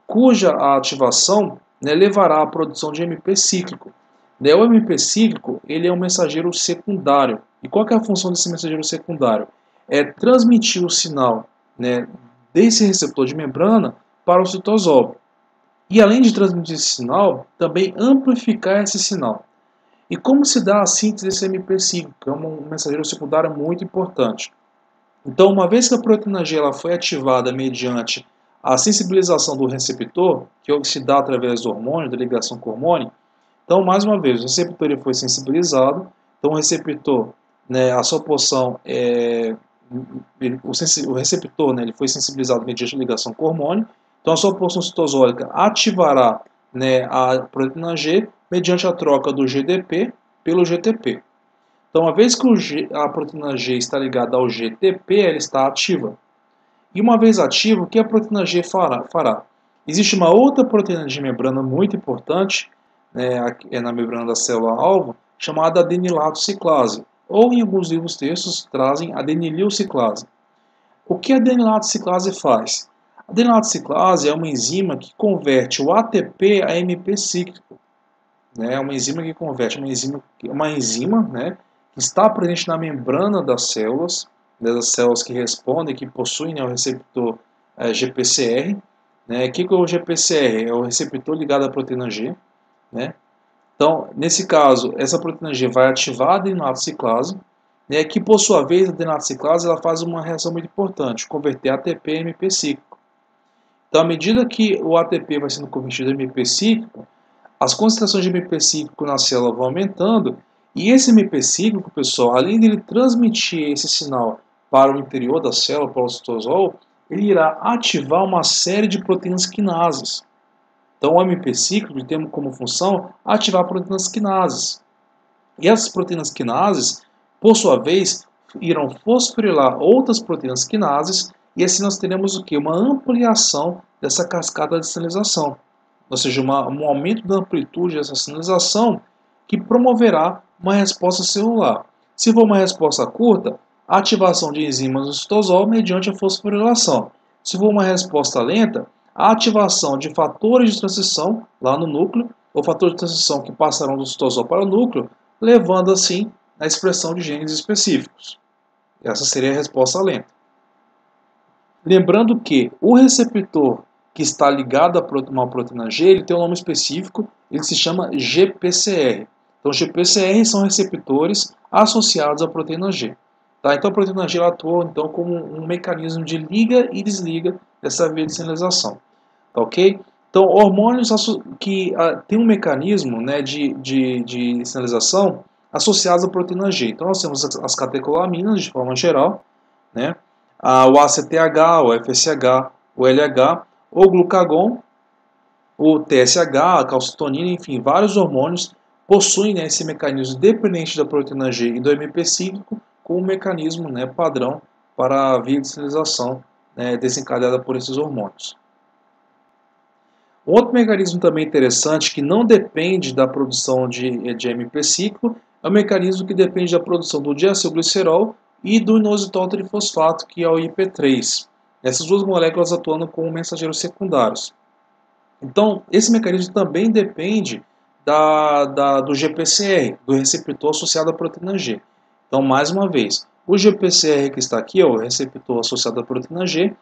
cuja ativação, né, levará à produção de MP cíclico. O MP cíclico ele é um mensageiro secundário. E qual que é a função desse mensageiro secundário? É transmitir o sinal, né, desse receptor de membrana para o citosol. E além de transmitir esse sinal, também amplificar esse sinal. E como se dá a síntese desse MP cíclico, que é um mensageiro secundário muito importante. Então, uma vez que a proteína G ela foi ativada mediante a sensibilização do receptor, que se dá através do hormônio, da ligação com o hormônio, então, mais uma vez, o receptor ele foi sensibilizado, então o receptor, né, a sua porção, o receptor, né, ele foi sensibilizado mediante a ligação com o hormônio, então a sua porção citosólica ativará, né, a proteína G mediante a troca do GDP pelo GTP. Então, uma vez que a proteína G está ligada ao GTP, ela está ativa. E uma vez ativa, o que a proteína G fará? Existe uma outra proteína de membrana muito importante, né, na membrana da célula-alvo, chamada adenilato ciclase, ou em alguns livros textos trazem adenilil ciclase. O que a adenilato ciclase faz? A adenilato ciclase é uma enzima que converte o ATP a AMP cíclico. É uma enzima que converte uma enzima, né, que está presente na membrana das células que respondem, que possuem, né, o receptor GPCR. Né? O que é o GPCR? É o receptor ligado à proteína G. Né? Então, nesse caso, essa proteína G vai ativar a adenilato ciclase, né, que por sua vez a adenilato ciclase ela faz uma reação muito importante, converter ATP em AMP cíclico. Então, à medida que o ATP vai sendo convertido em AMP cíclico, as concentrações de MP cíclico na célula vão aumentando, e esse MP cíclico, pessoal, além de ele transmitir esse sinal para o interior da célula, para o citosol, ele irá ativar uma série de proteínas quinases. Então, o MP cíclico tem como função ativar proteínas quinases. E essas proteínas quinases, por sua vez, irão fosforilar outras proteínas quinases, e assim nós teremos o quê? Uma ampliação dessa cascata de sinalização. Ou seja, um aumento da amplitude dessa sinalização que promoverá uma resposta celular. Se for uma resposta curta, a ativação de enzimas no citosol mediante a fosforilação. Se for uma resposta lenta, a ativação de fatores de transição lá no núcleo, ou fatores de transição que passarão do citosol para o núcleo, levando assim à expressão de genes específicos. Essa seria a resposta lenta. Lembrando que o receptor que está ligado a uma proteína G, ele tem um nome específico, ele se chama GPCR. Então, GPCR são receptores associados à proteína G. Tá? Então, a proteína G atua então, como um mecanismo de liga e desliga dessa via de sinalização. Tá, ok? Então, hormônios que têm um mecanismo, né, de sinalização associados à proteína G. Então, nós temos as catecolaminas, de forma geral, né? O ACTH, o FSH, o LH, o glucagon, o TSH, a calcitonina, enfim, vários hormônios possuem, né, esse mecanismo dependente da proteína G e do MP cíclico com um mecanismo, né, padrão para a via de sinalização, né, desencadeada por esses hormônios. Um outro mecanismo também interessante que não depende da produção de MP cíclico é o mecanismo que depende da produção do diacilglicerol e do inositol trifosfato, que é o IP3. Essas duas moléculas atuando como mensageiros secundários. Então, esse mecanismo também depende do GPCR, do receptor associado à proteína G. Então, mais uma vez, o GPCR que está aqui, o receptor associado à proteína G,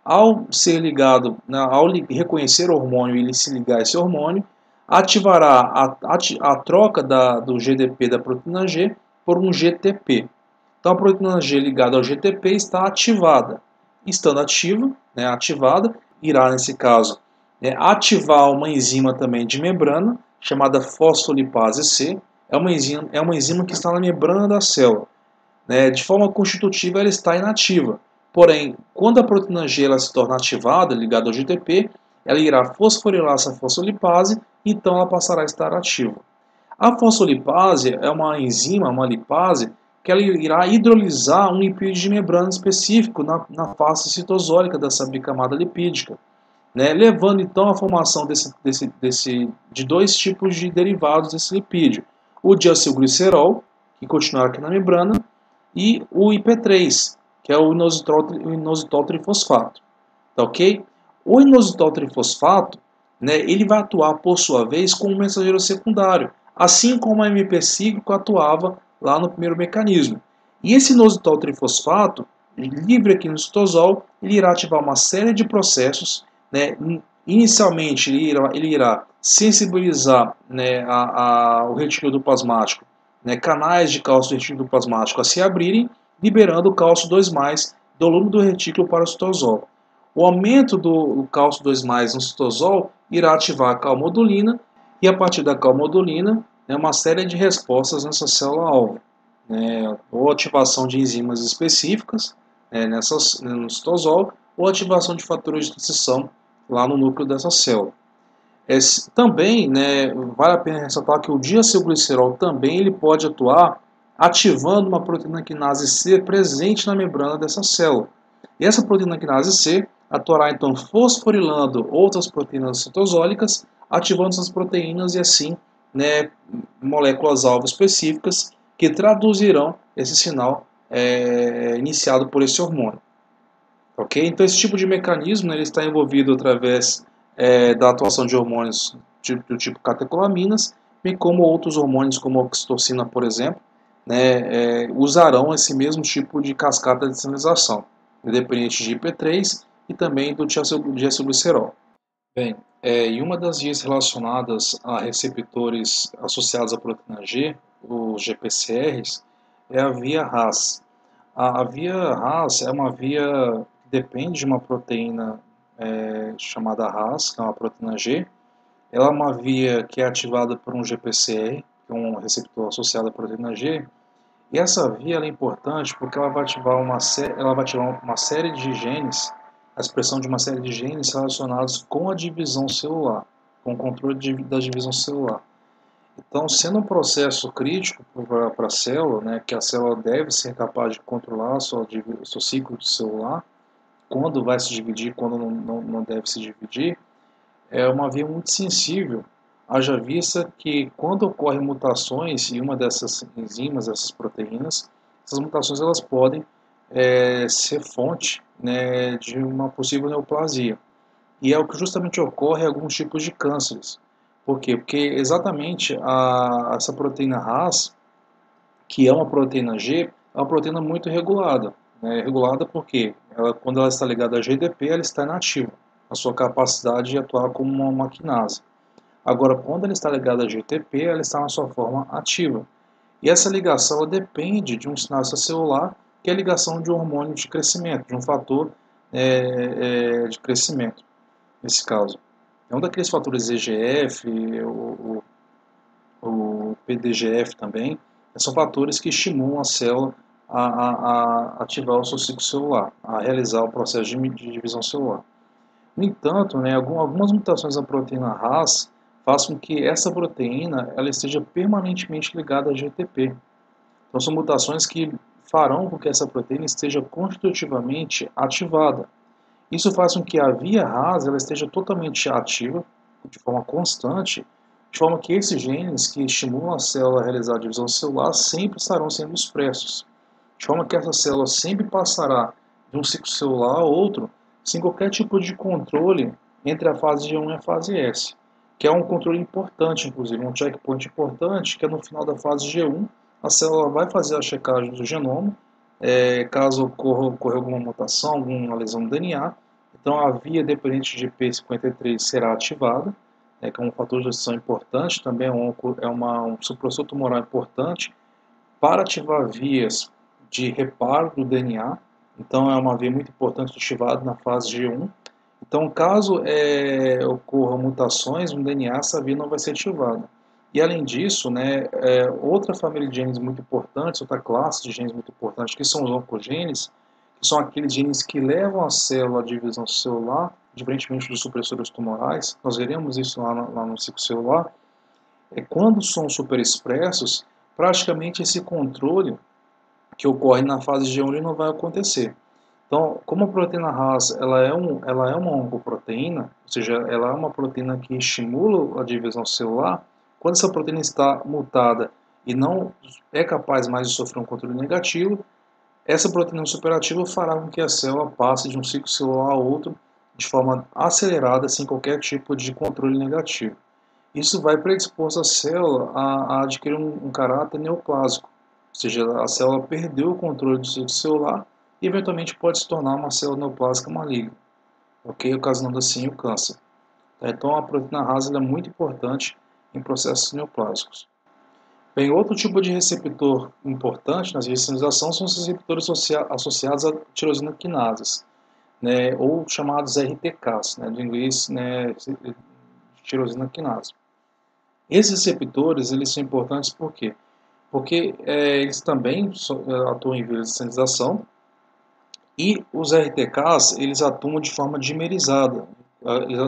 ao ser ligado, ao reconhecer o hormônio e ele se ligar a esse hormônio, ativará a troca do GDP da proteína G por um GTP. Então a proteína G ligada ao GTP está ativada. Estando ativa, né, ativada, irá nesse caso ativar uma enzima também de membrana, chamada fosfolipase C. É uma enzima que está na membrana da célula. De forma constitutiva ela está inativa. Porém, quando a proteína G ela se torna ativada, ligada ao GTP, ela irá fosforilar essa fosfolipase, então ela passará a estar ativa. A fosfolipase é uma enzima, uma lipase, que ela irá hidrolisar um lipídio de membrana específico na face citosólica dessa bicamada lipídica, levando então à formação de dois tipos de derivados desse lipídio. O diacilglicerol, que continuará aqui na membrana, e o IP3, que é o inositol trifosfato. Tá ok? O inositol trifosfato, ele vai atuar, por sua vez, como um mensageiro secundário, assim como a MP cíclico atuava lá no primeiro mecanismo. E esse inositol trifosfato, livre aqui no citosol, ele irá ativar uma série de processos. Inicialmente, ele irá sensibilizar o retículo plasmático, canais de cálcio do retículo plasmático a se abrirem, liberando o cálcio 2+, do lume do retículo para o citosol. O aumento do cálcio 2+ no citosol irá ativar a calmodulina, e a partir da calmodulina, uma série de respostas nessa célula-alvo, ou ativação de enzimas específicas no citosol, ou ativação de fatores de transição lá no núcleo dessa célula. Também vale a pena ressaltar que o diacilglicerol também ele pode atuar ativando uma proteína quinase C presente na membrana dessa célula. E essa proteína quinase C atuará então fosforilando outras proteínas citosólicas, ativando essas proteínas e assim né, moléculas-alvo específicas que traduzirão esse sinal iniciado por esse hormônio. Ok? Então, esse tipo de mecanismo, né, ele está envolvido através da atuação de hormônios do tipo catecolaminas, bem como outros hormônios, como a oxitocina, por exemplo, né, usarão esse mesmo tipo de cascata de sinalização, independente de IP3 e também do diacilglicerol. Bem, e uma das vias relacionadas a receptores associados à proteína G, os GPCRs, é a via RAS. A via RAS é uma via que depende de uma proteína chamada RAS, que é uma proteína G. Ela é uma via que é ativada por um GPCR, que é um receptor associado à proteína G. E essa via é importante porque ela vai ativar uma série de genes, a expressão de uma série de genes relacionados com a divisão celular, com o controle da divisão celular. Então, sendo um processo crítico para a célula, né, que a célula deve ser capaz de controlar o seu ciclo celular, quando vai se dividir, quando não deve se dividir, é uma via muito sensível, haja vista que quando ocorrem mutações em uma dessas enzimas, dessas proteínas, essas mutações elas podem ser fonte, né, de uma possível neoplasia. E é o que justamente ocorre em alguns tipos de cânceres. Por quê? Porque exatamente essa proteína RAS, que é uma proteína G, é uma proteína muito regulada. Né? Regulada porque quando ela está ligada a GDP, ela está inativa, a sua capacidade de atuar como uma maquinase. Agora, quando ela está ligada a GTP, ela está na sua forma ativa. E essa ligação ela depende de um sinal extracelular, que é a ligação de um hormônio de crescimento, de um fator de crescimento, nesse caso. É um daqueles fatores EGF, o PDGF também, são fatores que estimulam a célula a ativar o seu ciclo celular, a realizar o processo de divisão celular. No entanto, né, algumas mutações da proteína RAS fazem com que essa proteína ela esteja permanentemente ligada a GTP. Então, são mutações que farão com que essa proteína esteja constitutivamente ativada. Isso faz com que a via RAS ela esteja totalmente ativa, de forma constante, de forma que esses genes que estimulam a célula a realizar a divisão celular sempre estarão sendo expressos, de forma que essa célula sempre passará de um ciclo celular a outro, sem qualquer tipo de controle entre a fase G1 e a fase S, que é um controle importante, inclusive, um checkpoint importante, que é no final da fase G1, a célula vai fazer a checagem do genoma, caso ocorra alguma mutação, alguma lesão no DNA, então a via dependente de P53 será ativada, que é um fator de gestão importante, também um supressor tumoral importante para ativar vias de reparo do DNA, então é uma via muito importante ativada na fase G1. Então, caso ocorram mutações no DNA, essa via não vai ser ativada. E além disso, né, outra família de genes muito importantes, outra classe de genes muito importantes, que são os oncogenes, que são aqueles genes que levam a célula à divisão celular, diferentemente dos supressores tumorais, nós veremos isso lá no ciclo celular, quando são superexpressos, praticamente esse controle que ocorre na fase G1 não vai acontecer. Então, como a proteína RAS ela é uma oncoproteína, ou seja, ela é uma proteína que estimula a divisão celular, quando essa proteína está mutada e não é capaz mais de sofrer um controle negativo, essa proteína superativa fará com que a célula passe de um ciclo celular a outro de forma acelerada, sem qualquer tipo de controle negativo. Isso vai predispor a célula a adquirir um caráter neoplásico, ou seja, a célula perdeu o controle do ciclo celular e eventualmente pode se tornar uma célula neoplásica maligna, ok? Ocasionando assim o câncer. Então a proteína RAS é muito importante em processos neoplásicos. Bem, outro tipo de receptor importante nas vias de sinalização são os receptores associados a tirosina quinases, né, ou chamados RTKs, né, do inglês, né, tirosina quinase. Esses receptores eles são importantes por quê? Porque eles também atuam em vias de sinalização e os RTKs eles atuam de forma dimerizada.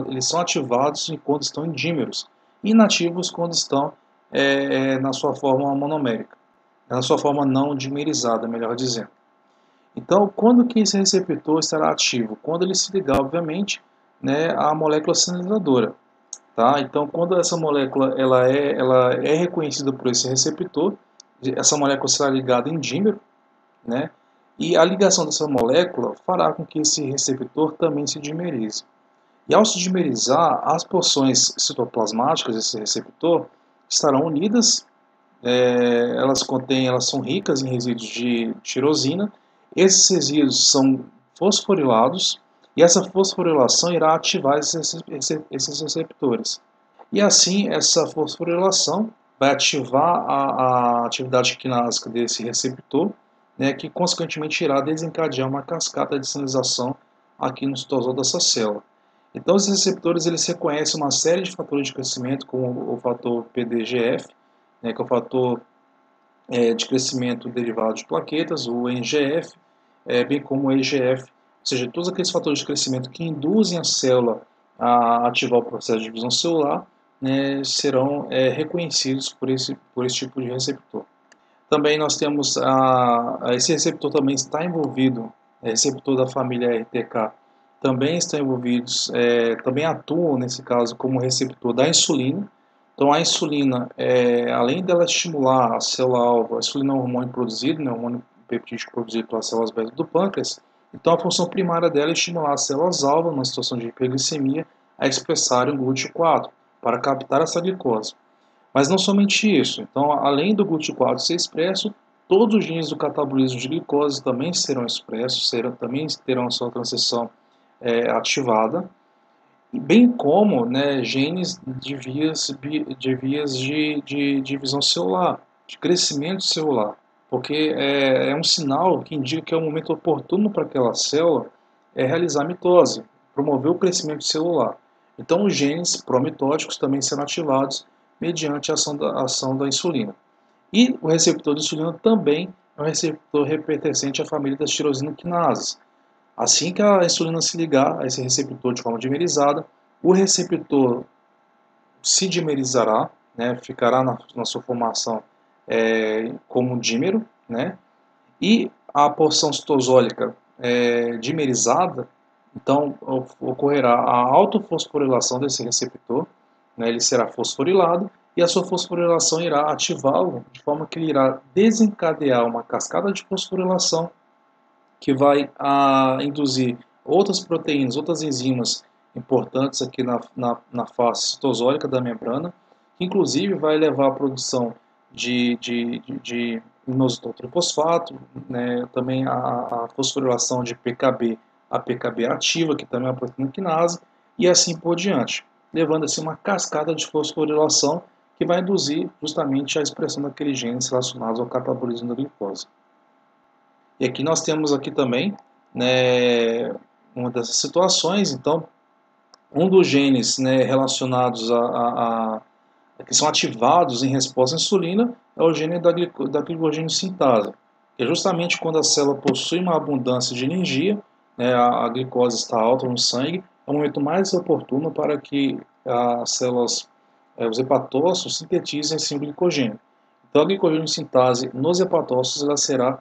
Eles são ativados quando estão em dímeros e inativos quando estão na sua forma monomérica, na sua forma não dimerizada, melhor dizendo. Então, quando que esse receptor estará ativo? Quando ele se ligar, obviamente, né, à molécula sinalizadora. Tá? Então, quando essa molécula ela é reconhecida por esse receptor, essa molécula será ligada em dímero, né? E a ligação dessa molécula fará com que esse receptor também se dimerize. E ao se dimerizar, as porções citoplasmáticas desse receptor estarão unidas, elas são ricas em resíduos de tirosina. Esses resíduos são fosforilados e essa fosforilação irá ativar esses receptores. E assim, essa fosforilação vai ativar a atividade quinásica desse receptor, né, que consequentemente irá desencadear uma cascata de sinalização aqui no citosol dessa célula. Então, os receptores eles reconhecem uma série de fatores de crescimento, como o fator PDGF, né, que é o fator de crescimento derivado de plaquetas, o NGF, bem como o EGF, ou seja, todos aqueles fatores de crescimento que induzem a célula a ativar o processo de divisão celular, né, serão reconhecidos por esse tipo de receptor. Também nós temos esse receptor também está envolvido, receptor da família RTK, também estão envolvidos, também atuam nesse caso como receptor da insulina. Então a insulina, além dela estimular a célula-alvo, a insulina é um hormônio produzido, né, um hormônio peptídico produzido pelas células beta do pâncreas, então a função primária dela é estimular as células-alvo, numa situação de hiperglicemia, a expressarem o GLUT4 para captar essa glicose. Mas não somente isso, então além do GLUT4 ser expresso, todos os genes do catabolismo de glicose também serão expressos, também terão sua transição ativada, bem como, né, genes de vias de divisão celular, de crescimento celular, porque é um sinal que indica que é o momento oportuno para aquela célula realizar a mitose, promover o crescimento celular. Então os genes promitóticos também serão ativados mediante a ação da insulina. E o receptor de insulina também é um receptor pertencente à família das tirosina quinases. Assim que a insulina se ligar a esse receptor de forma dimerizada, o receptor se dimerizará, né, ficará na sua formação como um dímero, né, e a porção citosólica dimerizada, então ocorrerá a autofosforilação desse receptor, né, ele será fosforilado e a sua fosforilação irá ativá-lo de forma que ele irá desencadear uma cascata de fosforilação que vai induzir outras proteínas, outras enzimas importantes aqui na face citosólica da membrana, que inclusive vai levar à produção de inositol trifosfato, né, também a fosforilação de PKB, a PKB ativa, que também é uma proteína quinase, e assim por diante, levando assim uma cascata de fosforilação que vai induzir justamente a expressão daqueles genes relacionados ao catabolismo da glicose. E aqui nós temos aqui também, né, uma dessas situações. Então, um dos genes, né, relacionados que são ativados em resposta à insulina é o gene da glicogênio sintase, que é justamente quando a célula possui uma abundância de energia, né, a glicose está alta no sangue, é o momento mais oportuno para que as células, os hepatócitos, sintetizem esse glicogênio. Então, a glicogênio sintase nos hepatócitos ela será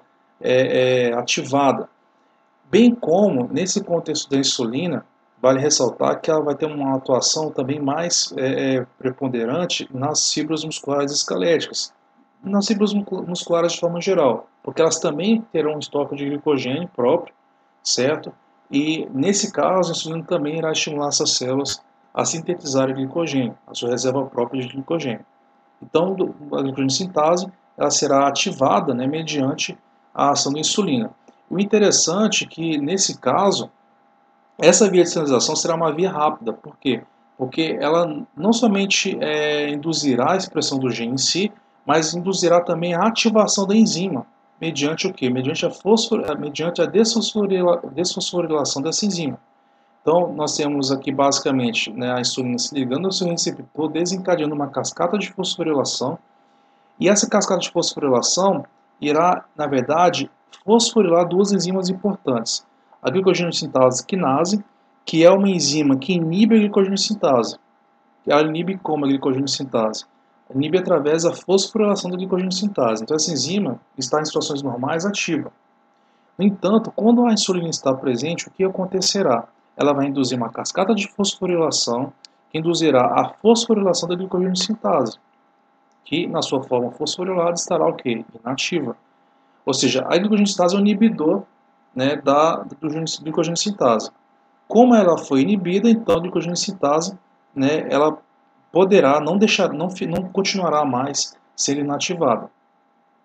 ativada. Bem como, nesse contexto da insulina, vale ressaltar que ela vai ter uma atuação também mais preponderante nas fibras musculares esqueléticas, nas fibras musculares de forma geral, porque elas também terão um estoque de glicogênio próprio, certo? E, nesse caso, a insulina também irá estimular essas células a sintetizarem glicogênio, a sua reserva própria de glicogênio. Então, a glicogênio sintase ela será ativada, né, mediante a ação da insulina. O interessante é que, nesse caso, essa via de sinalização será uma via rápida. Por quê? Porque ela não somente induzirá a expressão do gene em si, mas induzirá também a ativação da enzima. Mediante o quê? Mediante a desfosforilação dessa enzima. Então, nós temos aqui basicamente, né, a insulina se ligando ao seu receptor, desencadeando uma cascata de fosforilação, e essa cascata de fosforilação irá, na verdade, fosforilar duas enzimas importantes. A glicogênio sintase quinase, que é uma enzima que inibe a glicogênio sintase. Ela inibe como a glicogênio sintase? Inibe através da fosforilação da glicogênio sintase. Então, essa enzima está em situações normais ativa. No entanto, quando a insulina está presente, o que acontecerá? Ela vai induzir uma cascata de fosforilação que induzirá a fosforilação da glicogênio-sintase, que na sua forma fosforilada estará o quê? Inativa. Ou seja, a glicogênio-sintase é um inibidor, né, da glicogênio-sintase. Como ela foi inibida, então a glicogênio-sintase, né, ela poderá não continuará mais sendo inativada.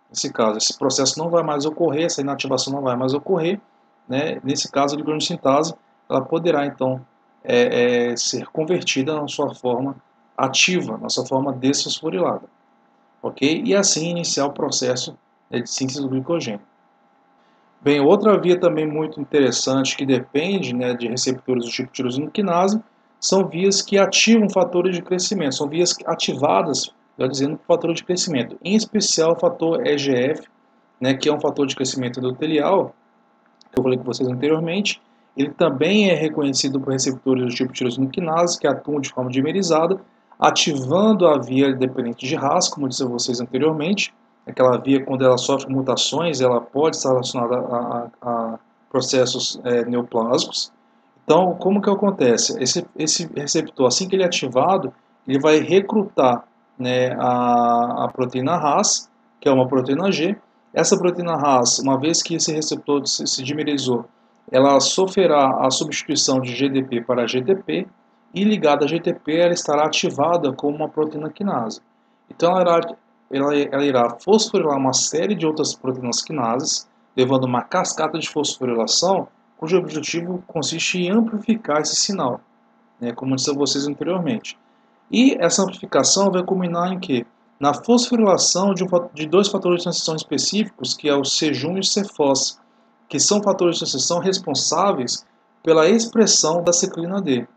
Nesse caso, esse processo não vai mais ocorrer, essa inativação não vai mais ocorrer, né? Nesse caso, a glicogênio-sintase ela poderá então ser convertida na sua forma ativa, na sua forma desfosforilada, ok? E assim iniciar o processo, né, de síntese do glicogênio. Bem, outra via também muito interessante que depende, né, de receptores do tipo tirosina quinase são vias que ativam fatores de crescimento, são vias ativadas, melhor dizendo, por fatores de crescimento, em especial o fator EGF, né, que é um fator de crescimento endotelial, que eu falei com vocês anteriormente. Ele também é reconhecido por receptores do tipo tirosina quinase, que atuam de forma dimerizada, ativando a via dependente de RAS, como eu disse a vocês anteriormente. Aquela via, quando ela sofre mutações, ela pode estar relacionada a processos neoplásicos. Então, como que acontece? Esse receptor, assim que ele é ativado, ele vai recrutar, né, a proteína RAS, que é uma proteína G. Essa proteína RAS, uma vez que esse receptor se dimerizou, ela sofrerá a substituição de GDP para GTP, e ligada a GTP, ela estará ativada como uma proteína quinase. Então, ela irá fosforilar uma série de outras proteínas quinases, levando uma cascata de fosforilação, cujo objetivo consiste em amplificar esse sinal, né, como eu disse a vocês anteriormente. E essa amplificação vai culminar em quê? Na fosforilação de dois fatores de transição específicos, que é o C-Jun e o C-Fos, que são fatores de transição responsáveis pela expressão da ciclina D.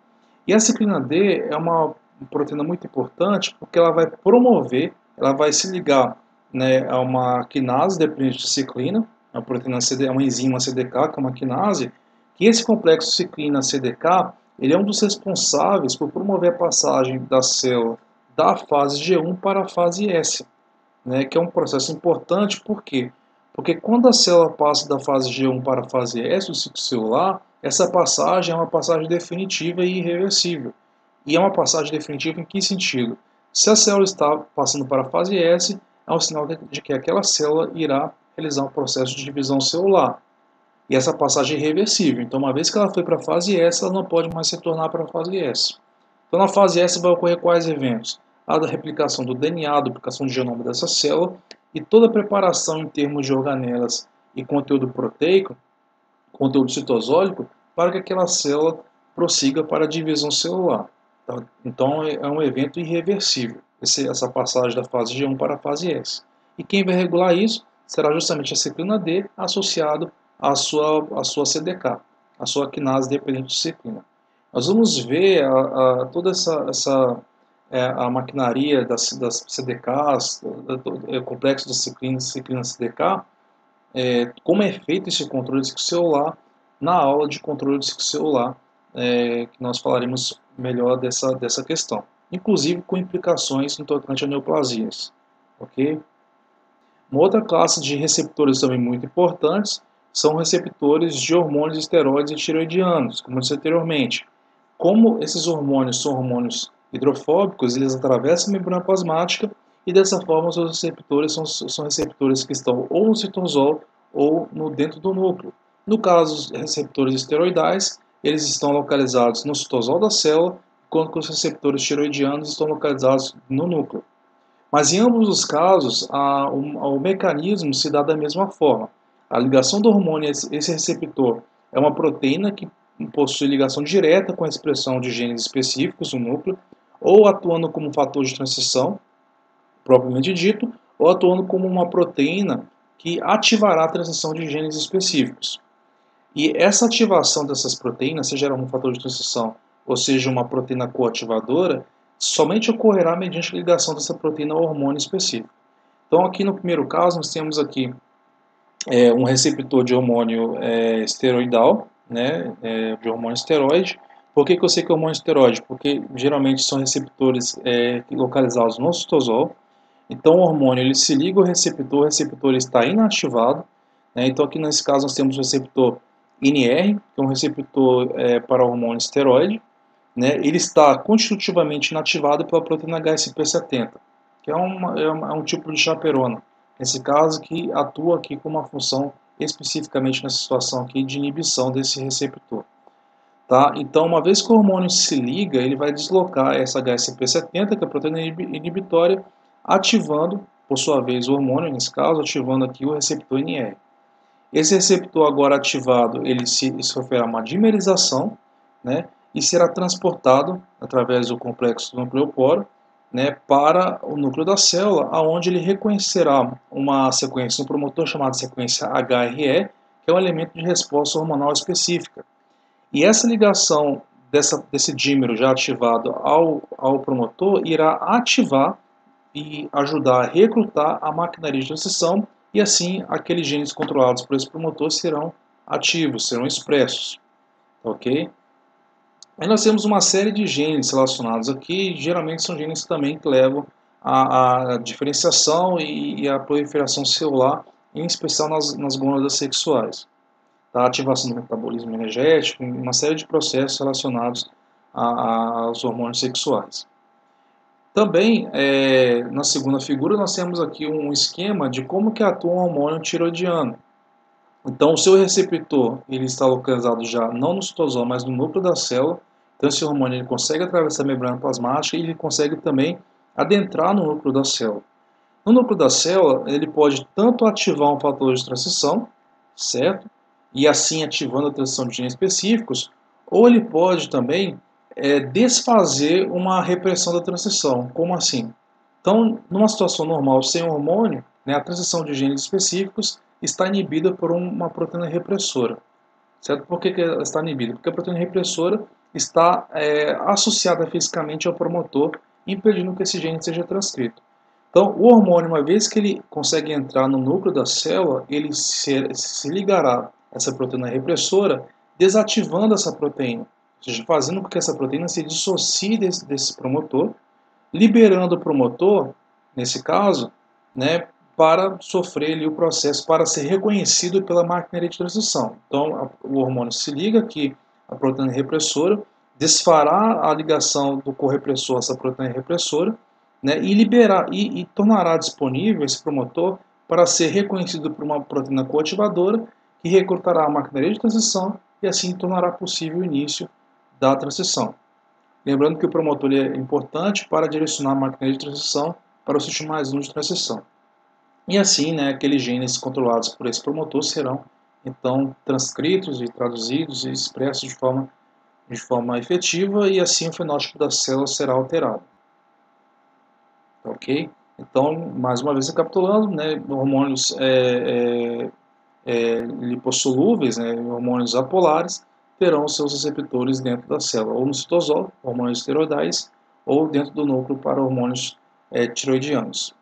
E a ciclina D é uma proteína muito importante porque ela vai promover, ela vai se ligar, né, a uma quinase dependente de ciclina, uma proteína CD, uma enzima CDK, que é uma quinase, que esse complexo ciclina-CDK, ele é um dos responsáveis por promover a passagem da célula da fase G1 para a fase S, né, que é um processo importante. Por quê? Porque quando a célula passa da fase G1 para a fase S do ciclo celular, essa passagem é uma passagem definitiva e irreversível. E é uma passagem definitiva em que sentido? Se a célula está passando para a fase S, é um sinal de que aquela célula irá realizar um processo de divisão celular. E essa passagem é irreversível. Então, uma vez que ela foi para a fase S, ela não pode mais retornar para a fase S. Então, na fase S vai ocorrer quais eventos? A da replicação do DNA, a duplicação do genoma dessa célula e toda a preparação em termos de organelas e conteúdo proteico, conteúdo citosólico, para que aquela célula prossiga para a divisão celular. Então, é um evento irreversível, essa passagem da fase G1 para a fase S. E quem vai regular isso será justamente a ciclina D associado à sua CDK, a sua quinase dependente de ciclina. Nós vamos ver toda a maquinaria das CDKs, o complexo da ciclina CDK, como é feito esse controle de ciclo celular na aula de controle de ciclo celular, que nós falaremos melhor dessa questão, inclusive com implicações no tocante a neoplasias. Ok? Uma outra classe de receptores também muito importantes são receptores de hormônios esteroides e tiroidianos, como eu disse anteriormente. Como esses hormônios são hormônios hidrofóbicos, eles atravessam a membrana plasmática e dessa forma os receptores são receptores que estão ou no citosol ou dentro do núcleo. No caso dos receptores esteroidais, eles estão localizados no citosol da célula, enquanto que os receptores tiroidianos estão localizados no núcleo. Mas em ambos os casos, o mecanismo se dá da mesma forma. A ligação do hormônio a esse receptor é uma proteína que possui ligação direta com a expressão de genes específicos no núcleo, ou atuando como um fator de transição, propriamente dito, ou atuando como uma proteína que ativará a transição de genes específicos. E essa ativação dessas proteínas, seja ela um fator de transição ou seja uma proteína coativadora, somente ocorrerá mediante a ligação dessa proteína ao hormônio específico. Então, aqui no primeiro caso, nós temos aqui um receptor de hormônio esteroidal, né, de hormônio esteroide. Por que eu sei que é hormônio esteroide? Porque geralmente são receptores localizados no citosol. Então, o hormônio ele se liga ao receptor, o receptor está inativado, né? Então, aqui nesse caso, nós temos o receptor INR, que é um receptor para hormônio esteroide, né, ele está constitutivamente inativado pela proteína HSP70, que é um tipo de chaperona, nesse caso que atua aqui com uma função especificamente nessa situação aqui de inibição desse receptor. Tá? Então, uma vez que o hormônio se liga, ele vai deslocar essa HSP70, que é a proteína inibitória, ativando, por sua vez, o hormônio, nesse caso, ativando aqui o receptor NR. Esse receptor agora ativado, ele sofrerá uma dimerização, né, e será transportado através do complexo nucleoporo, né, para o núcleo da célula, aonde ele reconhecerá uma sequência, um promotor chamado sequência HRE, que é um elemento de resposta hormonal específica. E essa ligação desse dímero já ativado ao promotor irá ativar e ajudar a recrutar a maquinaria de transição, e assim aqueles genes controlados por esse promotor serão ativos, serão expressos. Ok? Aí nós temos uma série de genes relacionados aqui, geralmente são genes também que levam à diferenciação e à proliferação celular, em especial nas gônadas sexuais. A ativação do metabolismo energético, uma série de processos relacionados aos hormônios sexuais. Também, na segunda figura, nós temos aqui um esquema de como que atua um hormônio tiroidiano. Então, o seu receptor ele está localizado já não no citosol, mas no núcleo da célula. Então, esse hormônio ele consegue atravessar a membrana plasmática e ele consegue também adentrar no núcleo da célula. No núcleo da célula, ele pode tanto ativar um fator de transição, certo? E assim ativando a transição de genes específicos, ou ele pode também desfazer uma repressão da transição. Como assim? Então, numa situação normal sem hormônio, né, a transição de genes específicos está inibida por uma proteína repressora. Certo? Por que ela está inibida? Porque a proteína repressora está associada fisicamente ao promotor, impedindo que esse gene seja transcrito. Então, o hormônio, uma vez que ele consegue entrar no núcleo da célula, ele se ligará a essa proteína repressora, desativando essa proteína, ou seja, fazendo com que essa proteína se dissocie desse promotor, liberando o promotor, nesse caso, né, para sofrer ali o processo, para ser reconhecido pela maquinaria de transição. Então, o hormônio se liga aqui à proteína repressora, desfará a ligação do correpressor a essa proteína repressora, né, e tornará disponível esse promotor para ser reconhecido por uma proteína coativadora que recrutará a maquinaria de transição e assim tornará possível o início da transição. Lembrando que o promotor é importante para direcionar a maquinaria de transição para o sistema mais 1 de transição. E assim, né, aqueles genes controlados por esse promotor serão então transcritos e traduzidos e expressos de forma efetiva, e assim o fenótipo da célula será alterado. Ok? Então, mais uma vez recapitulando, né, hormônios lipossolúveis, né, hormônios apolares, terão seus receptores dentro da célula, ou no citosol, hormônios esteroidais, ou dentro do núcleo para hormônios tiroidianos.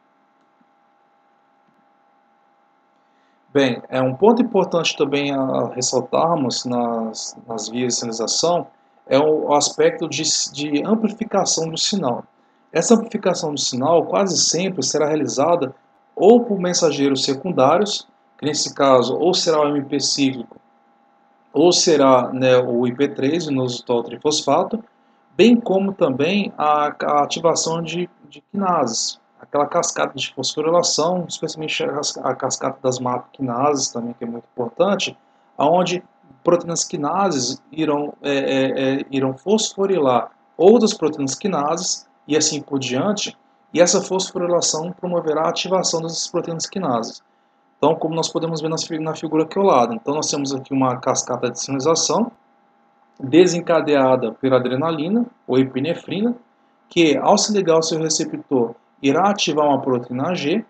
Bem, um ponto importante também a ressaltarmos nas vias de sinalização é o aspecto de amplificação do sinal. Essa amplificação do sinal quase sempre será realizada ou por mensageiros secundários, que nesse caso ou será o MP cíclico, ou será, né, o IP3, o inositol trifosfato, bem como também a ativação de quinases, aquela cascata de fosforilação, especialmente a cascata das MAP-quinases também, que é muito importante, onde proteínas quinases irão fosforilar outras proteínas quinases e assim por diante, e essa fosforilação promoverá a ativação dessas proteínas quinases. Então, como nós podemos ver na figura aqui ao lado, então nós temos aqui uma cascata de sinalização desencadeada pela adrenalina ou epinefrina, que ao se ligar ao seu receptor irá ativar uma proteína G,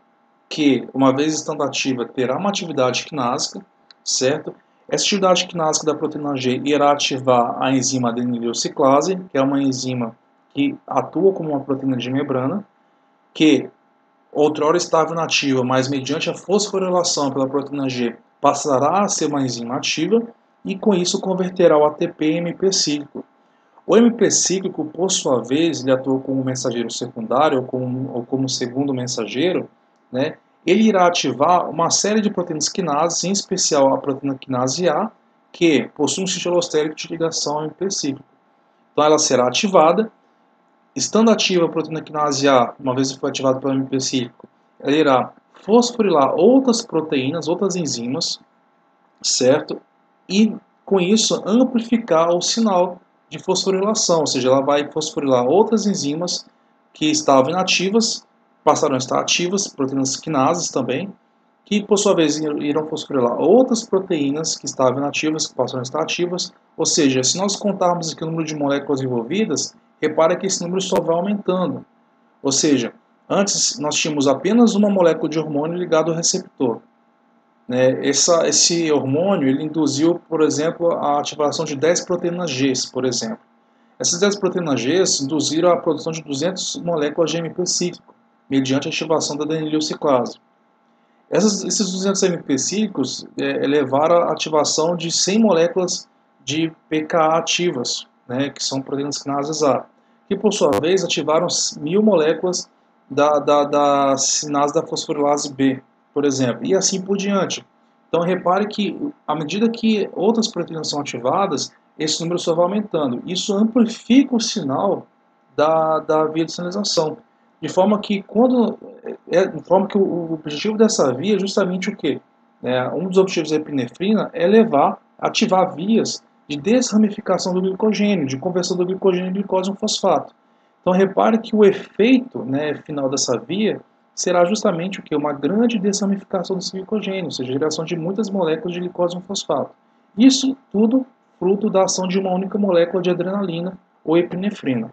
que uma vez estando ativa terá uma atividade quinásica, certo? Essa atividade quinásica da proteína G irá ativar a enzima adenileuciclase, que é uma enzima que atua como uma proteína de membrana, que outrora estava inativa, mas mediante a fosforilação pela proteína G passará a ser uma enzima ativa e com isso converterá o ATP em MP cíclico. O MP cíclico, por sua vez, ele atua como mensageiro secundário ou como segundo mensageiro, né? Ele irá ativar uma série de proteínas quinases, em especial a proteína quinase A, que possui um sítio alostérico de ligação ao MP cíclico. Então ela será ativada. Estando ativa a proteína quinase A, uma vez que foi ativada pelo MP cíclico, ela irá fosforilar outras proteínas, outras enzimas, certo? E com isso amplificar o sinal de fosforilação, ou seja, ela vai fosforilar outras enzimas que estavam inativas, passarão a estar ativas, proteínas quinases também, que por sua vez irão fosforilar outras proteínas que estavam inativas, que passarão a estar ativas. Ou seja, se nós contarmos aqui o número de moléculas envolvidas, repara que esse número só vai aumentando. Ou seja, antes nós tínhamos apenas uma molécula de hormônio ligada ao receptor. Esse hormônio ele induziu, por exemplo, a ativação de 10 proteínas G, por exemplo. Essas 10 proteínas G induziram a produção de 200 moléculas de AMP cíclico, mediante a ativação da adenilciclase. Esses 200 AMP cíclicos levaram à ativação de 100 moléculas de pKa ativas, que são proteínas quinases A, que por sua vez ativaram 1000 moléculas da sinase da fosforilase B, por exemplo, e assim por diante. Então repare que, à medida que outras proteínas são ativadas, esse número só vai aumentando. Isso amplifica o sinal da via de sinalização. De forma que, o objetivo dessa via é justamente o quê? Um dos objetivos da epinefrina é ativar vias de desramificação do glicogênio, de conversão do glicogênio em glicose em fosfato. Então repare que o efeito final dessa via será justamente o quê? Uma grande desramificação desse glicogênio, ou seja, geração de muitas moléculas de glicose em fosfato. Isso tudo fruto da ação de uma única molécula de adrenalina ou epinefrina.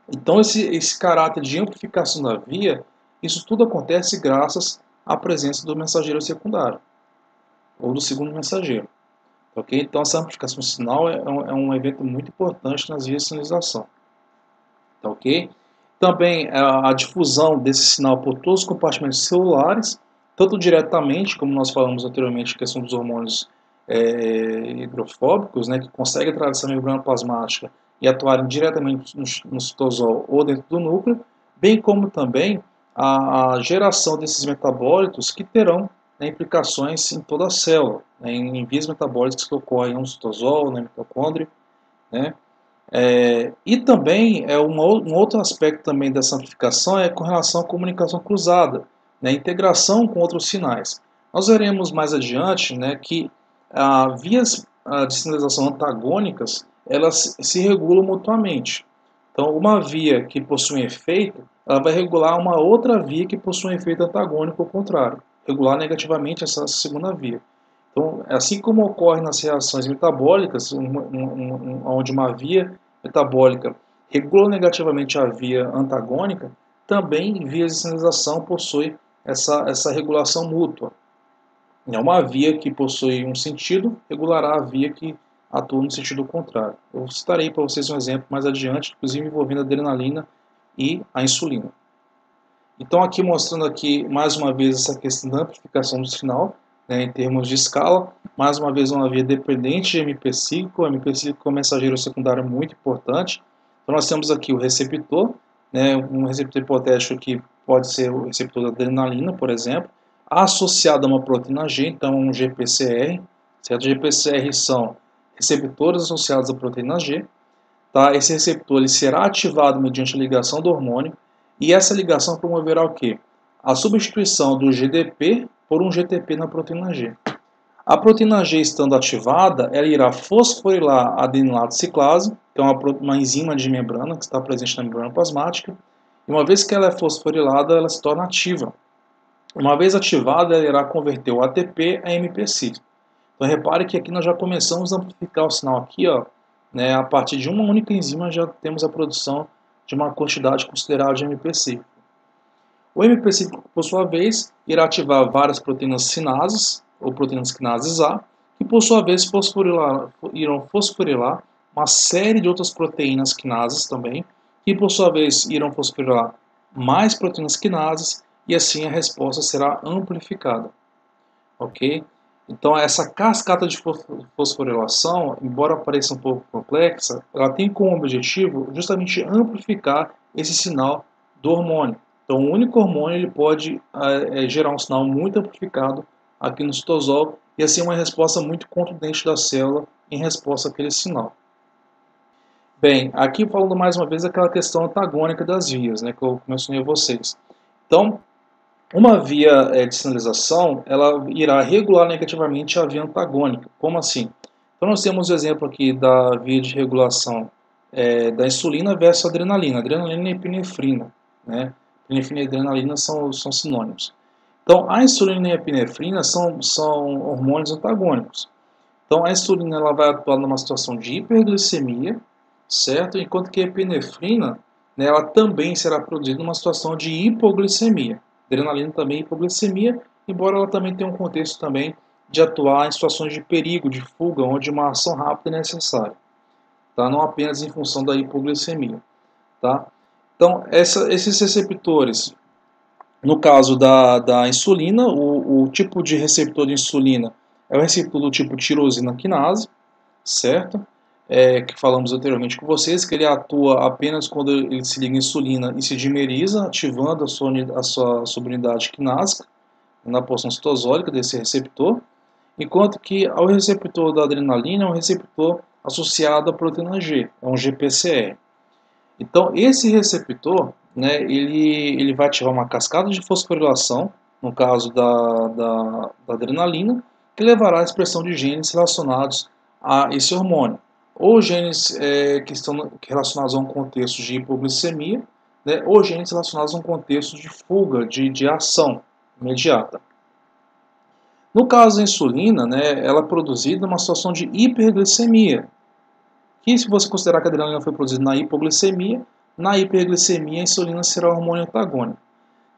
Então esse caráter de amplificação da via, isso tudo acontece graças à presença do mensageiro secundário, ou do segundo mensageiro. Okay? Então essa amplificação do sinal é um evento muito importante nas vias de sinalização. Tá, ok? Também a difusão desse sinal por todos os compartimentos celulares, tanto diretamente, como nós falamos anteriormente, a questão dos hormônios hidrofóbicos, que conseguem atravessar a membrana plasmática e atuarem diretamente no citosol ou dentro do núcleo, bem como também a geração desses metabólitos que terão implicações em toda a célula, em vias metabólicas que ocorrem no citosol, no mitocôndrio, e também um outro aspecto também dessa amplificação é com relação à comunicação cruzada, integração com outros sinais. Nós veremos mais adiante que vias de sinalização antagônicas elas se regulam mutuamente. Então, uma via que possui um efeito, ela vai regular uma outra via que possui um efeito antagônico ao contrário, regular negativamente essa segunda via. Então, assim como ocorre nas reações metabólicas, onde uma via metabólica regula negativamente a via antagônica, também vias de sinalização possuem essa regulação mútua. Uma via que possui um sentido regulará a via que atua no sentido contrário. Eu citarei para vocês um exemplo mais adiante, inclusive envolvendo a adrenalina e a insulina. Então aqui mostrando aqui mais uma vez essa questão da amplificação do sinal, em termos de escala, mais uma vez uma via dependente de MP cíclico. O MP cíclico é um mensageiro secundário muito importante. Então nós temos aqui o receptor, um receptor hipotético que pode ser o receptor da adrenalina, por exemplo, associado a uma proteína G, então um GPCR, certo? GPCR são receptores associados à proteína G. Tá? Esse receptor ele será ativado mediante a ligação do hormônio, e essa ligação promoverá o quê? A substituição do GDP por um GTP na proteína G. A proteína G estando ativada, ela irá fosforilar a adenilato ciclase, que é uma enzima de membrana que está presente na membrana plasmática, e uma vez que ela é fosforilada, ela se torna ativa. Uma vez ativada, ela irá converter o ATP a MP cíclico. Então repare que aqui nós já começamos a amplificar o sinal aqui, a partir de uma única enzima já temos a produção de uma quantidade considerável de MP cíclico. O MP cíclico, por sua vez, irá ativar várias proteínas sinases, ou proteínas quinases A, que por sua vez irão fosforilar uma série de outras proteínas quinases também, que por sua vez irão fosforilar mais proteínas quinases, e assim a resposta será amplificada. Ok? Então essa cascata de fosforilação, embora pareça um pouco complexa, ela tem como objetivo justamente amplificar esse sinal do hormônio. Então o único hormônio ele pode gerar um sinal muito amplificado aqui no citosol e assim uma resposta muito contundente da célula em resposta àquele sinal. Bem, aqui falando mais uma vez aquela questão antagônica das vias, né, que eu mencionei a vocês. Então, uma via de sinalização, ela irá regular negativamente a via antagônica. Como assim? Então nós temos o exemplo aqui da via de regulação da insulina versus adrenalina. Adrenalina e epinefrina, né? Epinefrina e adrenalina são sinônimos. Então a insulina e a epinefrina são hormônios antagônicos. Então a insulina ela vai atuar numa situação de hiperglicemia, certo? Enquanto que a epinefrina, né, ela também será produzida numa situação de hipoglicemia. Adrenalina também é hipoglicemia, embora ela também tenha um contexto também de atuar em situações de perigo, de fuga, onde uma ação rápida é necessária, tá? Não apenas em função da hipoglicemia, tá? Então, esses receptores, no caso da insulina, o tipo de receptor de insulina é o receptor do tipo tirosina quinase, certo? Que falamos anteriormente com vocês, que ele atua apenas quando ele se liga à insulina e se dimeriza, ativando a sua subunidade quinásica na porção citosólica desse receptor, enquanto que o receptor da adrenalina é um receptor associado à proteína G, é um GPCR. Então, esse receptor, né, ele vai ativar uma cascada de fosforilação, no caso da adrenalina, que levará à expressão de genes relacionados a esse hormônio. Ou genes que estão relacionados a um contexto de hipoglicemia, né, ou genes relacionados a um contexto de fuga, de ação imediata. No caso da insulina, né, ela é produzida numa situação de hiperglicemia, que se você considerar que a adrenalina foi produzida na hiperglicemia a insulina será o hormônio antagônico.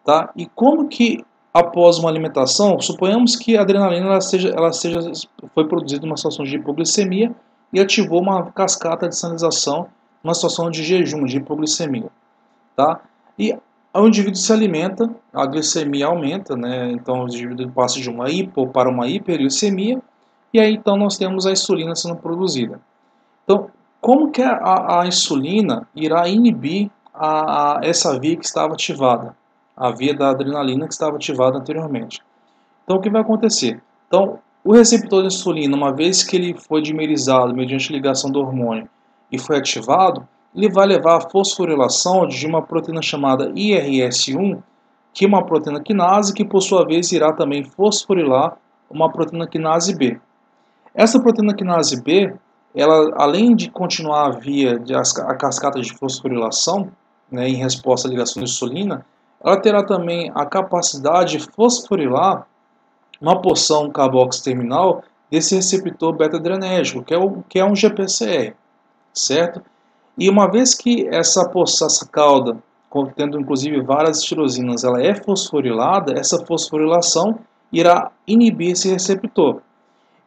Tá? E como que após uma alimentação, suponhamos que a adrenalina foi produzida numa situação de hipoglicemia e ativou uma cascata de sinalização numa situação de jejum, de hipoglicemia. Tá? E o indivíduo se alimenta, a glicemia aumenta, né? Então o indivíduo passa de uma hipo para uma hiperglicemia, e aí então nós temos a insulina sendo produzida. Então, como que a insulina irá inibir essa via que estava ativada? A via da adrenalina que estava ativada anteriormente. Então, o que vai acontecer? Então, o receptor de insulina, uma vez que ele foi dimerizado mediante ligação do hormônio e foi ativado, ele vai levar à fosforilação de uma proteína chamada IRS1, que é uma proteína quinase, que por sua vez irá também fosforilar uma proteína quinase B. Essa proteína quinase B, ela, além de continuar a via a cascata de fosforilação, né, em resposta à ligação de insulina, ela terá também a capacidade de fosforilar uma porção carboxiterminal desse receptor beta-adrenérgico, que é um GPCR, certo? E uma vez que essa cauda, contendo inclusive várias tirosinas, ela é fosforilada, essa fosforilação irá inibir esse receptor.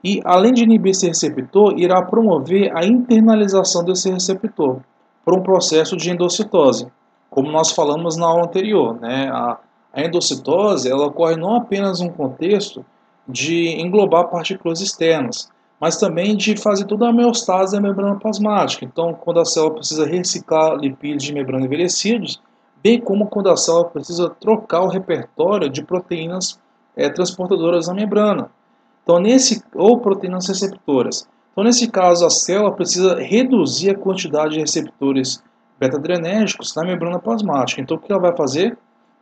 E, além de inibir esse receptor, irá promover a internalização desse receptor por um processo de endocitose, como nós falamos na aula anterior. Né? A endocitose ela ocorre não apenas num contexto de englobar partículas externas, mas também de fazer toda a homeostase da membrana plasmática. Então, quando a célula precisa reciclar lipídios de membrana envelhecidos, bem como quando a célula precisa trocar o repertório de proteínas transportadoras da membrana. Então, ou proteínas receptoras. Então, nesse caso, a célula precisa reduzir a quantidade de receptores beta-adrenérgicos na membrana plasmática. Então, o que ela vai fazer?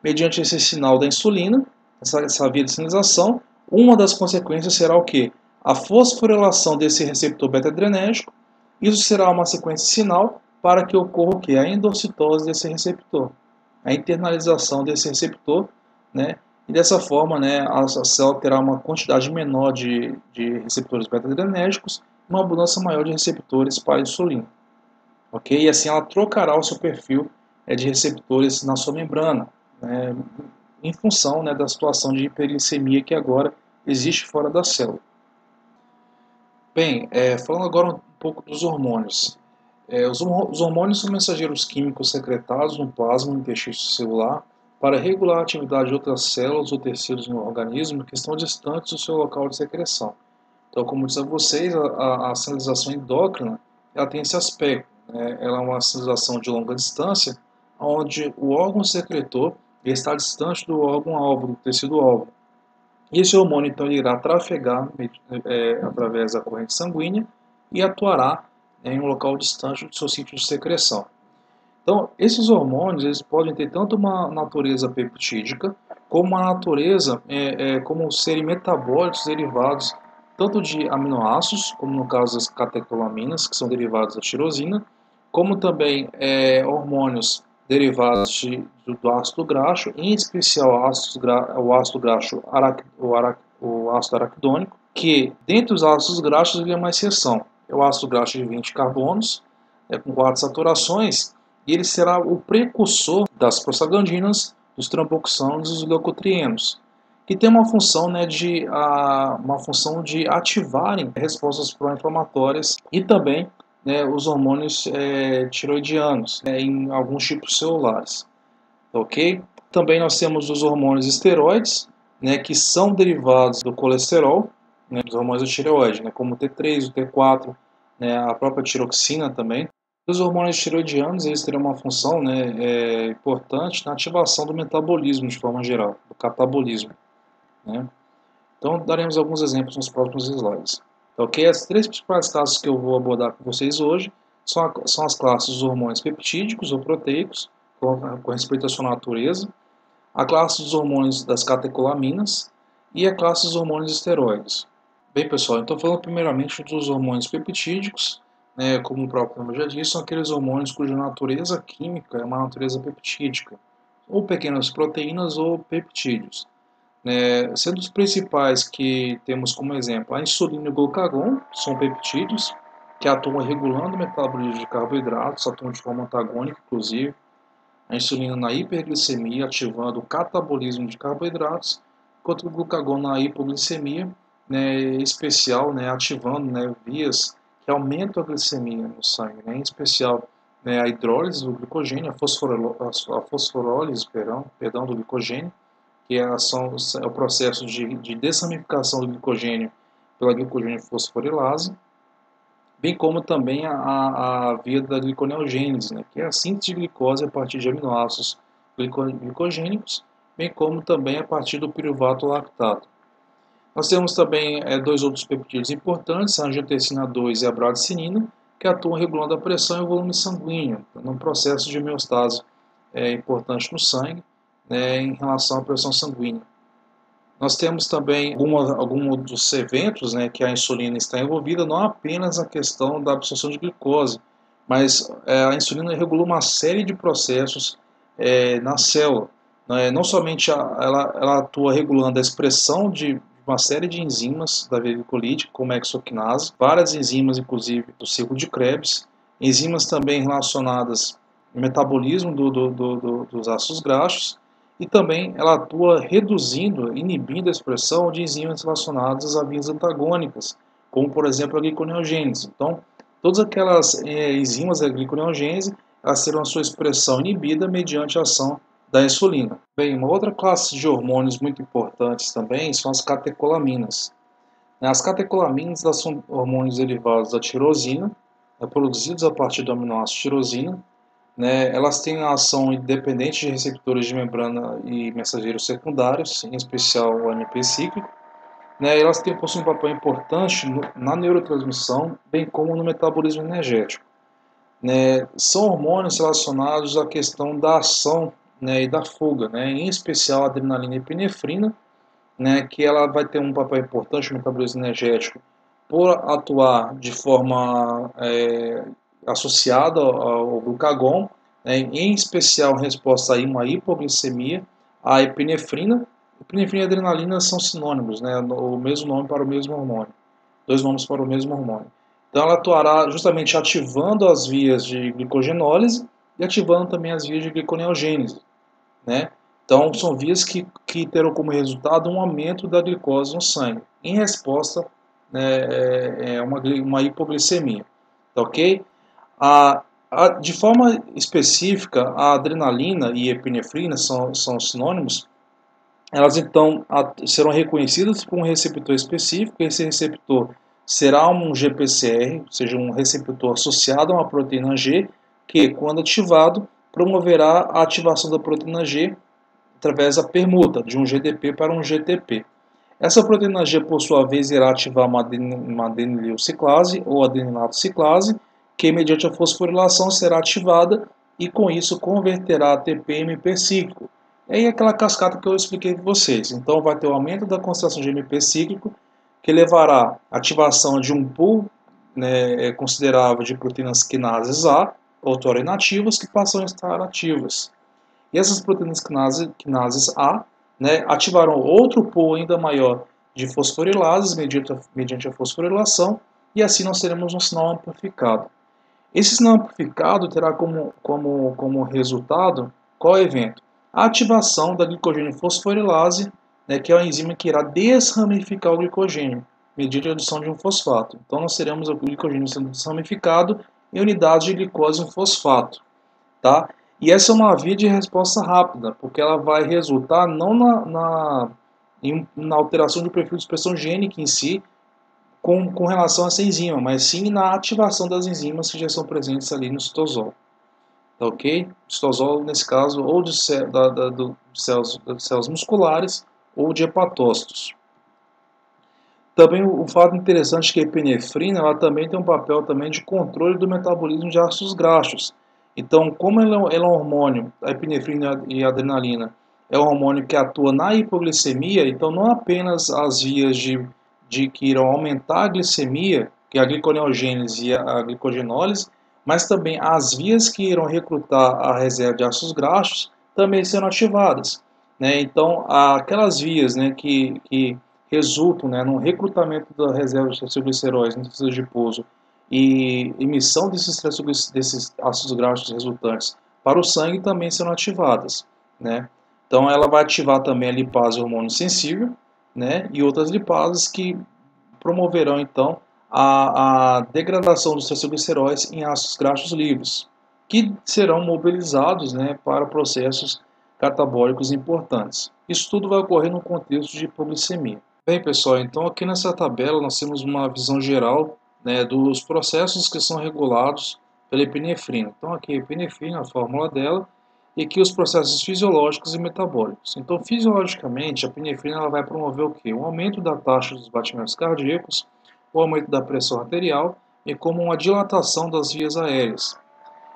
Mediante esse sinal da insulina, essa via de sinalização, uma das consequências será o quê? A fosforilação desse receptor beta-adrenérgico. Isso será uma sequência sinal para que ocorra o quê? A endocitose desse receptor, a internalização desse receptor, né? E dessa forma, né, a célula terá uma quantidade menor de receptores beta-adrenérgicos e uma abundância maior de receptores para a insulina. Ok? E assim ela trocará o seu perfil de receptores na sua membrana, né, em função, né, da situação de hiperglicemia que agora existe fora da célula. Bem, falando agora um pouco dos hormônios. Os hormônios são mensageiros químicos secretados no plasma no tecido celular para regular a atividade de outras células ou terceiros no organismo que estão distantes do seu local de secreção. Então, como disse a vocês, a sinalização endócrina ela tem esse aspecto. Né? Ela é uma sinalização de longa distância, onde o órgão secretor está distante do órgão-alvo, do tecido-alvo. E esse hormônio, então, ele irá trafegar através da corrente sanguínea e atuará em um local distante do seu sítio de secreção. Então, esses hormônios eles podem ter tanto uma natureza peptídica, como uma natureza como serem metabólicos derivados tanto de aminoácidos, como no caso das catecolaminas, que são derivados da tirosina, como também hormônios derivados do ácido graxo, em especial o ácido graxo o ácido araquidônico, que dentre os ácidos graxos ele é uma exceção. É o ácido graxo de 20 carbonos, com 4 saturações, e ele será o precursor das prostaglandinas, dos trampoxanos e dos leucotrienos, que tem uma função, uma função de ativarem respostas pró-inflamatórias e também os hormônios tiroidianos em alguns tipos celulares. Ok? Também nós temos os hormônios esteroides, que são derivados do colesterol, dos hormônios da tireoide, como o T3, o T4, a própria tiroxina também. Os hormônios tiroidianos eles terão uma função importante na ativação do metabolismo de forma geral, do catabolismo. Então, daremos alguns exemplos nos próximos slides. Ok? As 3 principais classes que eu vou abordar com vocês hoje são as classes dos hormônios peptídicos ou proteicos, com respeito à sua natureza, a classe dos hormônios das catecolaminas e a classe dos hormônios esteroides. Bem, pessoal, então falando primeiramente dos hormônios peptídicos, como o próprio nome já disse, são aqueles hormônios cuja natureza química é uma natureza peptídica, ou pequenas proteínas ou peptídeos. Sendo os principais que temos como exemplo a insulina e o glucagon, que são peptídeos, que atuam regulando o metabolismo de carboidratos, atuam de forma antagônica, inclusive. A insulina na hiperglicemia, ativando o catabolismo de carboidratos, enquanto o glucagon na hipoglicemia, em especial ativando vias que aumentam a glicemia no sangue, em especial a hidrólise do glicogênio, a fosforólise do glicogênio, que é o processo de dessamificação do glicogênio pela glicogênio fosforilase, bem como também a via da gliconeogênese, que é a síntese de glicose a partir de aminoácidos glicogênicos, bem como também a partir do piruvato lactato. Nós temos também 2 outros peptídeos importantes, a angiotensina 2 e a bradicinina, que atuam regulando a pressão e o volume sanguíneo, num processo de homeostase importante no sangue, em relação à pressão sanguínea. Nós temos também alguns dos eventos que a insulina está envolvida, não apenas a questão da absorção de glicose, mas a insulina regula uma série de processos na célula. Não somente ela atua regulando a expressão de uma série de enzimas da via glicolítica, como a hexoquinase, várias enzimas, inclusive, do ciclo de Krebs, enzimas também relacionadas ao metabolismo dos ácidos graxos, e também ela atua reduzindo, inibindo a expressão de enzimas relacionadas a vias antagônicas, como, por exemplo, a gliconeogênese. Então, todas aquelas enzimas da gliconeogênese, elas terão a sua expressão inibida mediante a ação da insulina. Bem, uma outra classe de hormônios muito importantes também são as catecolaminas. As catecolaminas são hormônios derivados da tirosina, produzidos a partir do aminoácido tirosina. Elas têm a ação independente de receptores de membrana e mensageiros secundários, em especial o AMP cíclico. Elas possuem um papel importante na neurotransmissão, bem como no metabolismo energético. São hormônios relacionados à questão da ação e da fuga, em especial a adrenalina e epinefrina, que ela vai ter um papel importante no metabolismo energético por atuar de forma associada ao glucagon, em especial em resposta a uma hipoglicemia, a epinefrina. Epinefrina e adrenalina são sinônimos, o mesmo nome para o mesmo hormônio, 2 nomes para o mesmo hormônio. Então ela atuará justamente ativando as vias de glicogenólise e ativando também as vias de gliconeogênese. Então são vias que terão como resultado um aumento da glicose no sangue, em resposta uma hipoglicemia. Ok? De forma específica, a adrenalina e a epinefrina são sinônimos. Elas então serão reconhecidas por um receptor específico. Esse receptor será um GPCR, ou seja, um receptor associado a uma proteína G, que, quando ativado, promoverá a ativação da proteína G através da permuta de um GDP para um GTP. Essa proteína G, por sua vez, irá ativar uma adenililciclase ou adeninato ciclase, que mediante a fosforilação será ativada e com isso converterá ATP em MP cíclico. É aí aquela cascata que eu expliquei para vocês. Então vai ter o aumento da concentração de MP cíclico, que levará à ativação de um pool, né, considerável de proteínas quinases A, outrora inativas, que passam a estar ativas. E essas proteínas quinases A, né, ativarão outro pool ainda maior de fosforilases mediante a fosforilação, e assim nós teremos um sinal amplificado. Esse sinal amplificado terá como resultado qual evento? A ativação da glicogênio fosforilase, né, que é a enzima que irá desramificar o glicogênio, mediante a adição de um fosfato. Então nós teremos o glicogênio sendo desramificado em unidades de glicose em fosfato. Tá? E essa é uma via de resposta rápida, porque ela vai resultar não na alteração do perfil de expressão gênica em si, com relação a essa enzima, mas sim na ativação das enzimas que já são presentes ali no citosol. Tá ok? Citosol, nesse caso, ou de células musculares ou de hepatócitos. Também o fato interessante é que a epinefrina ela também tem um papel também de controle do metabolismo de ácidos graxos. Então, como ela é um hormônio, a epinefrina e a adrenalina, é um hormônio que atua na hipoglicemia, então não apenas as vias de que irão aumentar a glicemia, que é a gliconeogênese e a glicogenólise, mas também as vias que irão recrutar a reserva de ácidos graxos também serão ativadas. Né? Então, aquelas vias, né, que resultam, né, no recrutamento da reserva de trigliceróides no tecido adiposo e emissão desses ácidos graxos resultantes para o sangue também serão ativadas. Né? Então, ela vai ativar também a lipase hormônio sensível, né, e outras lipases que promoverão, então, a degradação dos trigliceróides em ácidos graxos livres, que serão mobilizados, né, para processos catabólicos importantes. Isso tudo vai ocorrer no contexto de hipoglicemia. Bem, pessoal, então aqui nessa tabela nós temos uma visão geral, né, dos processos que são regulados pela epinefrina. Então aqui a epinefrina, a fórmula dela, e aqui os processos fisiológicos e metabólicos. Então, fisiologicamente, a epinefrina ela vai promover o quê? Um aumento da taxa dos batimentos cardíacos, o aumento da pressão arterial e como uma dilatação das vias aéreas.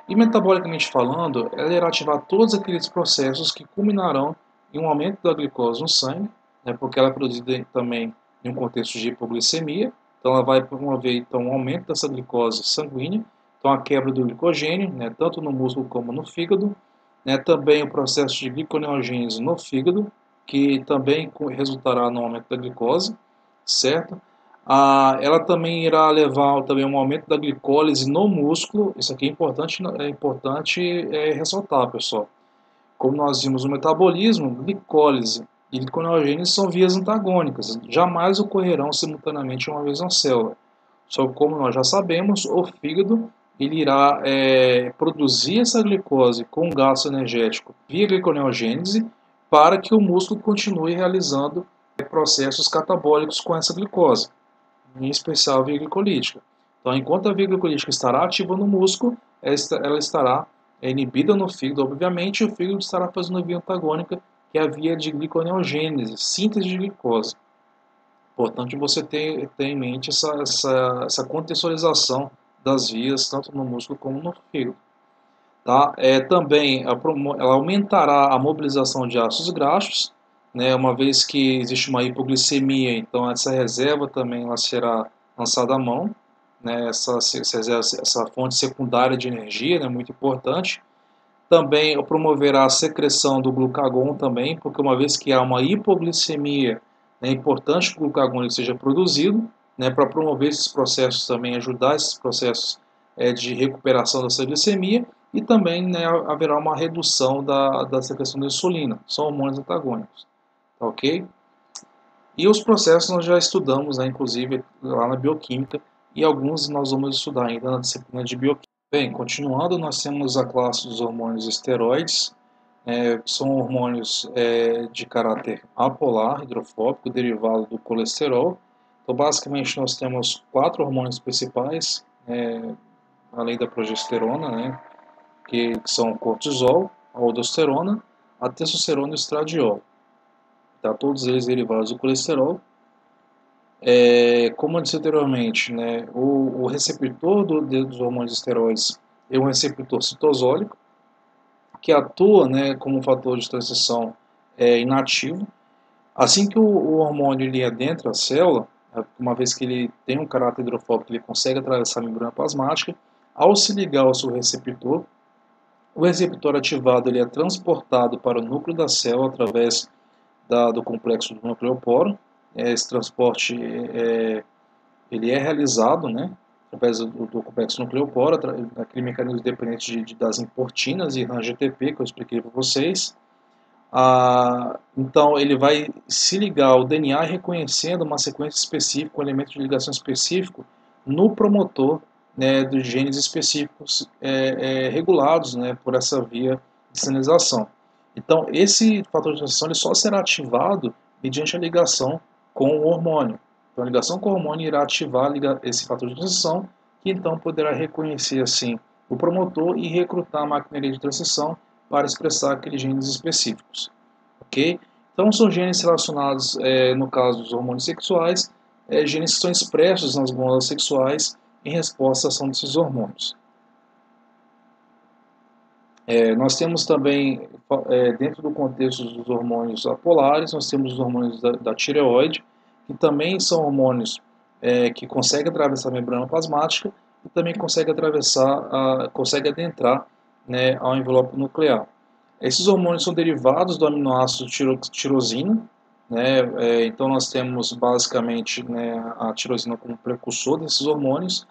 E metabolicamente falando, ela irá ativar todos aqueles processos que culminarão em um aumento da glicose no sangue, né, porque ela é produzida também em um contexto de hipoglicemia, então ela vai promover então, um aumento dessa glicose sanguínea, então a quebra do glicogênio, né, tanto no músculo como no fígado, né, também o processo de gliconeogênese no fígado, que também resultará no aumento da glicose, certo? Ela também irá levar também um aumento da glicólise no músculo. Isso aqui é importante ressaltar, pessoal. Como nós vimos no metabolismo, glicólise e gliconeogênese são vias antagônicas, jamais ocorrerão simultaneamente em uma mesma célula. Só que, como nós já sabemos, o fígado ele irá produzir essa glicose com gasto energético via gliconeogênese para que o músculo continue realizando processos catabólicos com essa glicose, em especial a via glicolítica. Então, enquanto a via glicolítica estará ativa no músculo, ela estará inibida no fígado, obviamente, e o fígado estará fazendo a via antagônica, que é a via de gliconeogênese, síntese de glicose. Importante você ter em mente essa contextualização das vias, tanto no músculo como no fígado. Tá? Também ela aumentará a mobilização de ácidos graxos, né, uma vez que existe uma hipoglicemia, então essa reserva também ela será lançada à mão, né, essa fonte secundária de energia, né, muito importante. Também promoverá a secreção do glucagon também, porque uma vez que há uma hipoglicemia, é importante que o glucagon seja produzido, né, para promover esses processos também, ajudar esses processos de recuperação dessa glicemia, e também, né, haverá uma redução da secreção da insulina, são hormônios antagônicos, tá ok? E os processos nós já estudamos, né, inclusive lá na bioquímica, e alguns nós vamos estudar ainda na disciplina de bioquímica. Bem, continuando, nós temos a classe dos hormônios esteroides, que são hormônios de caráter apolar, hidrofóbico, derivado do colesterol. Então, basicamente, nós temos 4 hormônios principais, além da progesterona, né, que são o cortisol, a aldosterona, a testosterona e o estradiol. Tá? Todos eles derivados do colesterol. Como eu disse anteriormente, né, o receptor dos hormônios esteroides é um receptor citosólico, que atua, né, como um fator de transição inativo. Assim que o hormônio ele adentra a célula, uma vez que ele tem um caráter hidrofóbico, ele consegue atravessar a membrana plasmática, ao se ligar ao seu receptor, o receptor ativado ele é transportado para o núcleo da célula através do complexo do nucleoporo. Esse transporte ele é realizado, né, através do complexo nucleoporo, aquele mecanismo dependente das importinas e RAN-GTP que eu expliquei para vocês. Então ele vai se ligar ao DNA reconhecendo uma sequência específica, um elemento de ligação específico no promotor, né, dos genes específicos regulados, né, por essa via de sinalização. Então esse fator de transição ele só será ativado mediante a ligação com o hormônio. Então a ligação com o hormônio irá ativar esse fator de transição, que então poderá reconhecer assim o promotor e recrutar a maquinária de transição para expressar aqueles genes específicos, ok? Então são genes relacionados, no caso dos hormônios sexuais, genes que são expressos nas glândulas sexuais em resposta à ação desses hormônios. Nós temos também, dentro do contexto dos hormônios apolares, nós temos os hormônios da tireoide, que também são hormônios que conseguem atravessar a membrana plasmática e também conseguem conseguem adentrar, né, ao envelope nuclear. Esses hormônios são derivados do aminoácido tirosina, né, então nós temos basicamente, né, a tirosina como precursor desses hormônios,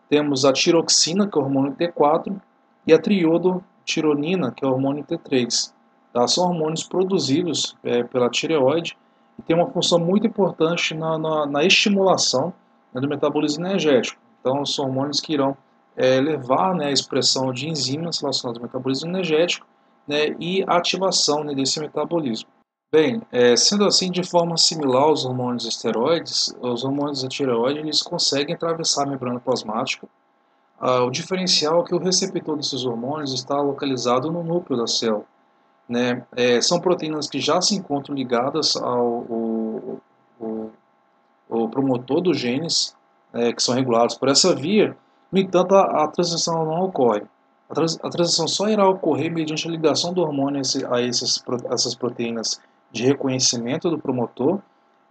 temos a tiroxina, que é o hormônio T4, e a triodotironina, que é o hormônio T3. Tá? São hormônios produzidos pela tireoide e têm uma função muito importante na estimulação, né, do metabolismo energético. Então, são hormônios que irão levar, né, a expressão de enzimas relacionadas ao metabolismo energético, né, e a ativação, né, desse metabolismo. Bem, sendo assim, de forma similar aos hormônios esteroides, os hormônios da tireoide eles conseguem atravessar a membrana plasmática. O diferencial é que o receptor desses hormônios está localizado no núcleo da célula, né? São proteínas que já se encontram ligadas ao promotor dos genes, que são regulados por essa via. No entanto, a transição não ocorre. A transição só irá ocorrer mediante a ligação do hormônio a essas proteínas de reconhecimento do promotor.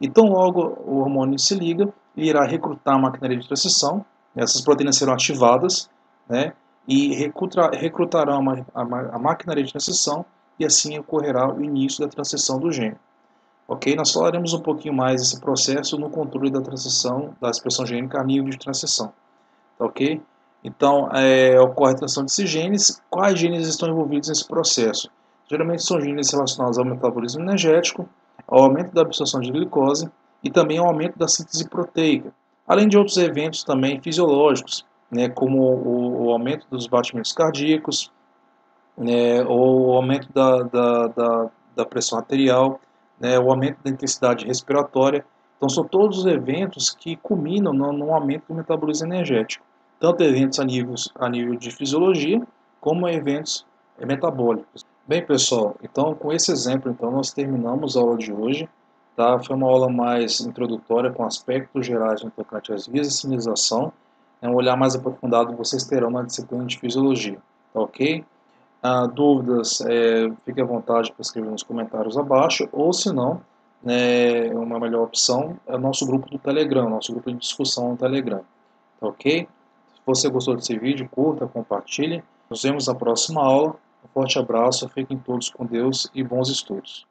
E tão logo o hormônio se liga, ele irá recrutar a maquinária de transição, essas proteínas serão ativadas, né, e recrutarão a maquinária de transição, e assim ocorrerá o início da transição do gene. Ok? Nós falaremos um pouquinho mais desse processo no controle da transição, da expressão gênica a nível de transição. Tá ok? Então, ocorre a transição desses genes. Quais genes estão envolvidos nesse processo? Geralmente são genes relacionados ao metabolismo energético, ao aumento da absorção de glicose e também ao aumento da síntese proteica, além de outros eventos também fisiológicos, né, como o aumento dos batimentos cardíacos, né, ou o aumento da pressão arterial, né, o aumento da intensidade respiratória. Então, são todos os eventos que culminam no aumento do metabolismo energético, tanto eventos a nível de fisiologia, como eventos metabólicos. Bem, pessoal, então com esse exemplo, então, nós terminamos a aula de hoje. Tá? Foi uma aula mais introdutória, com aspectos gerais no tocante às vias de sinalização. Um olhar mais aprofundado vocês terão na disciplina de fisiologia. Tá ok? Dúvidas, fique à vontade para escrever nos comentários abaixo, ou se não, né, uma melhor opção é o nosso grupo do Telegram, nosso grupo de discussão no Telegram, tá ok? Se você gostou desse vídeo, curta, compartilhe, nos vemos na próxima aula, um forte abraço, fiquem todos com Deus e bons estudos.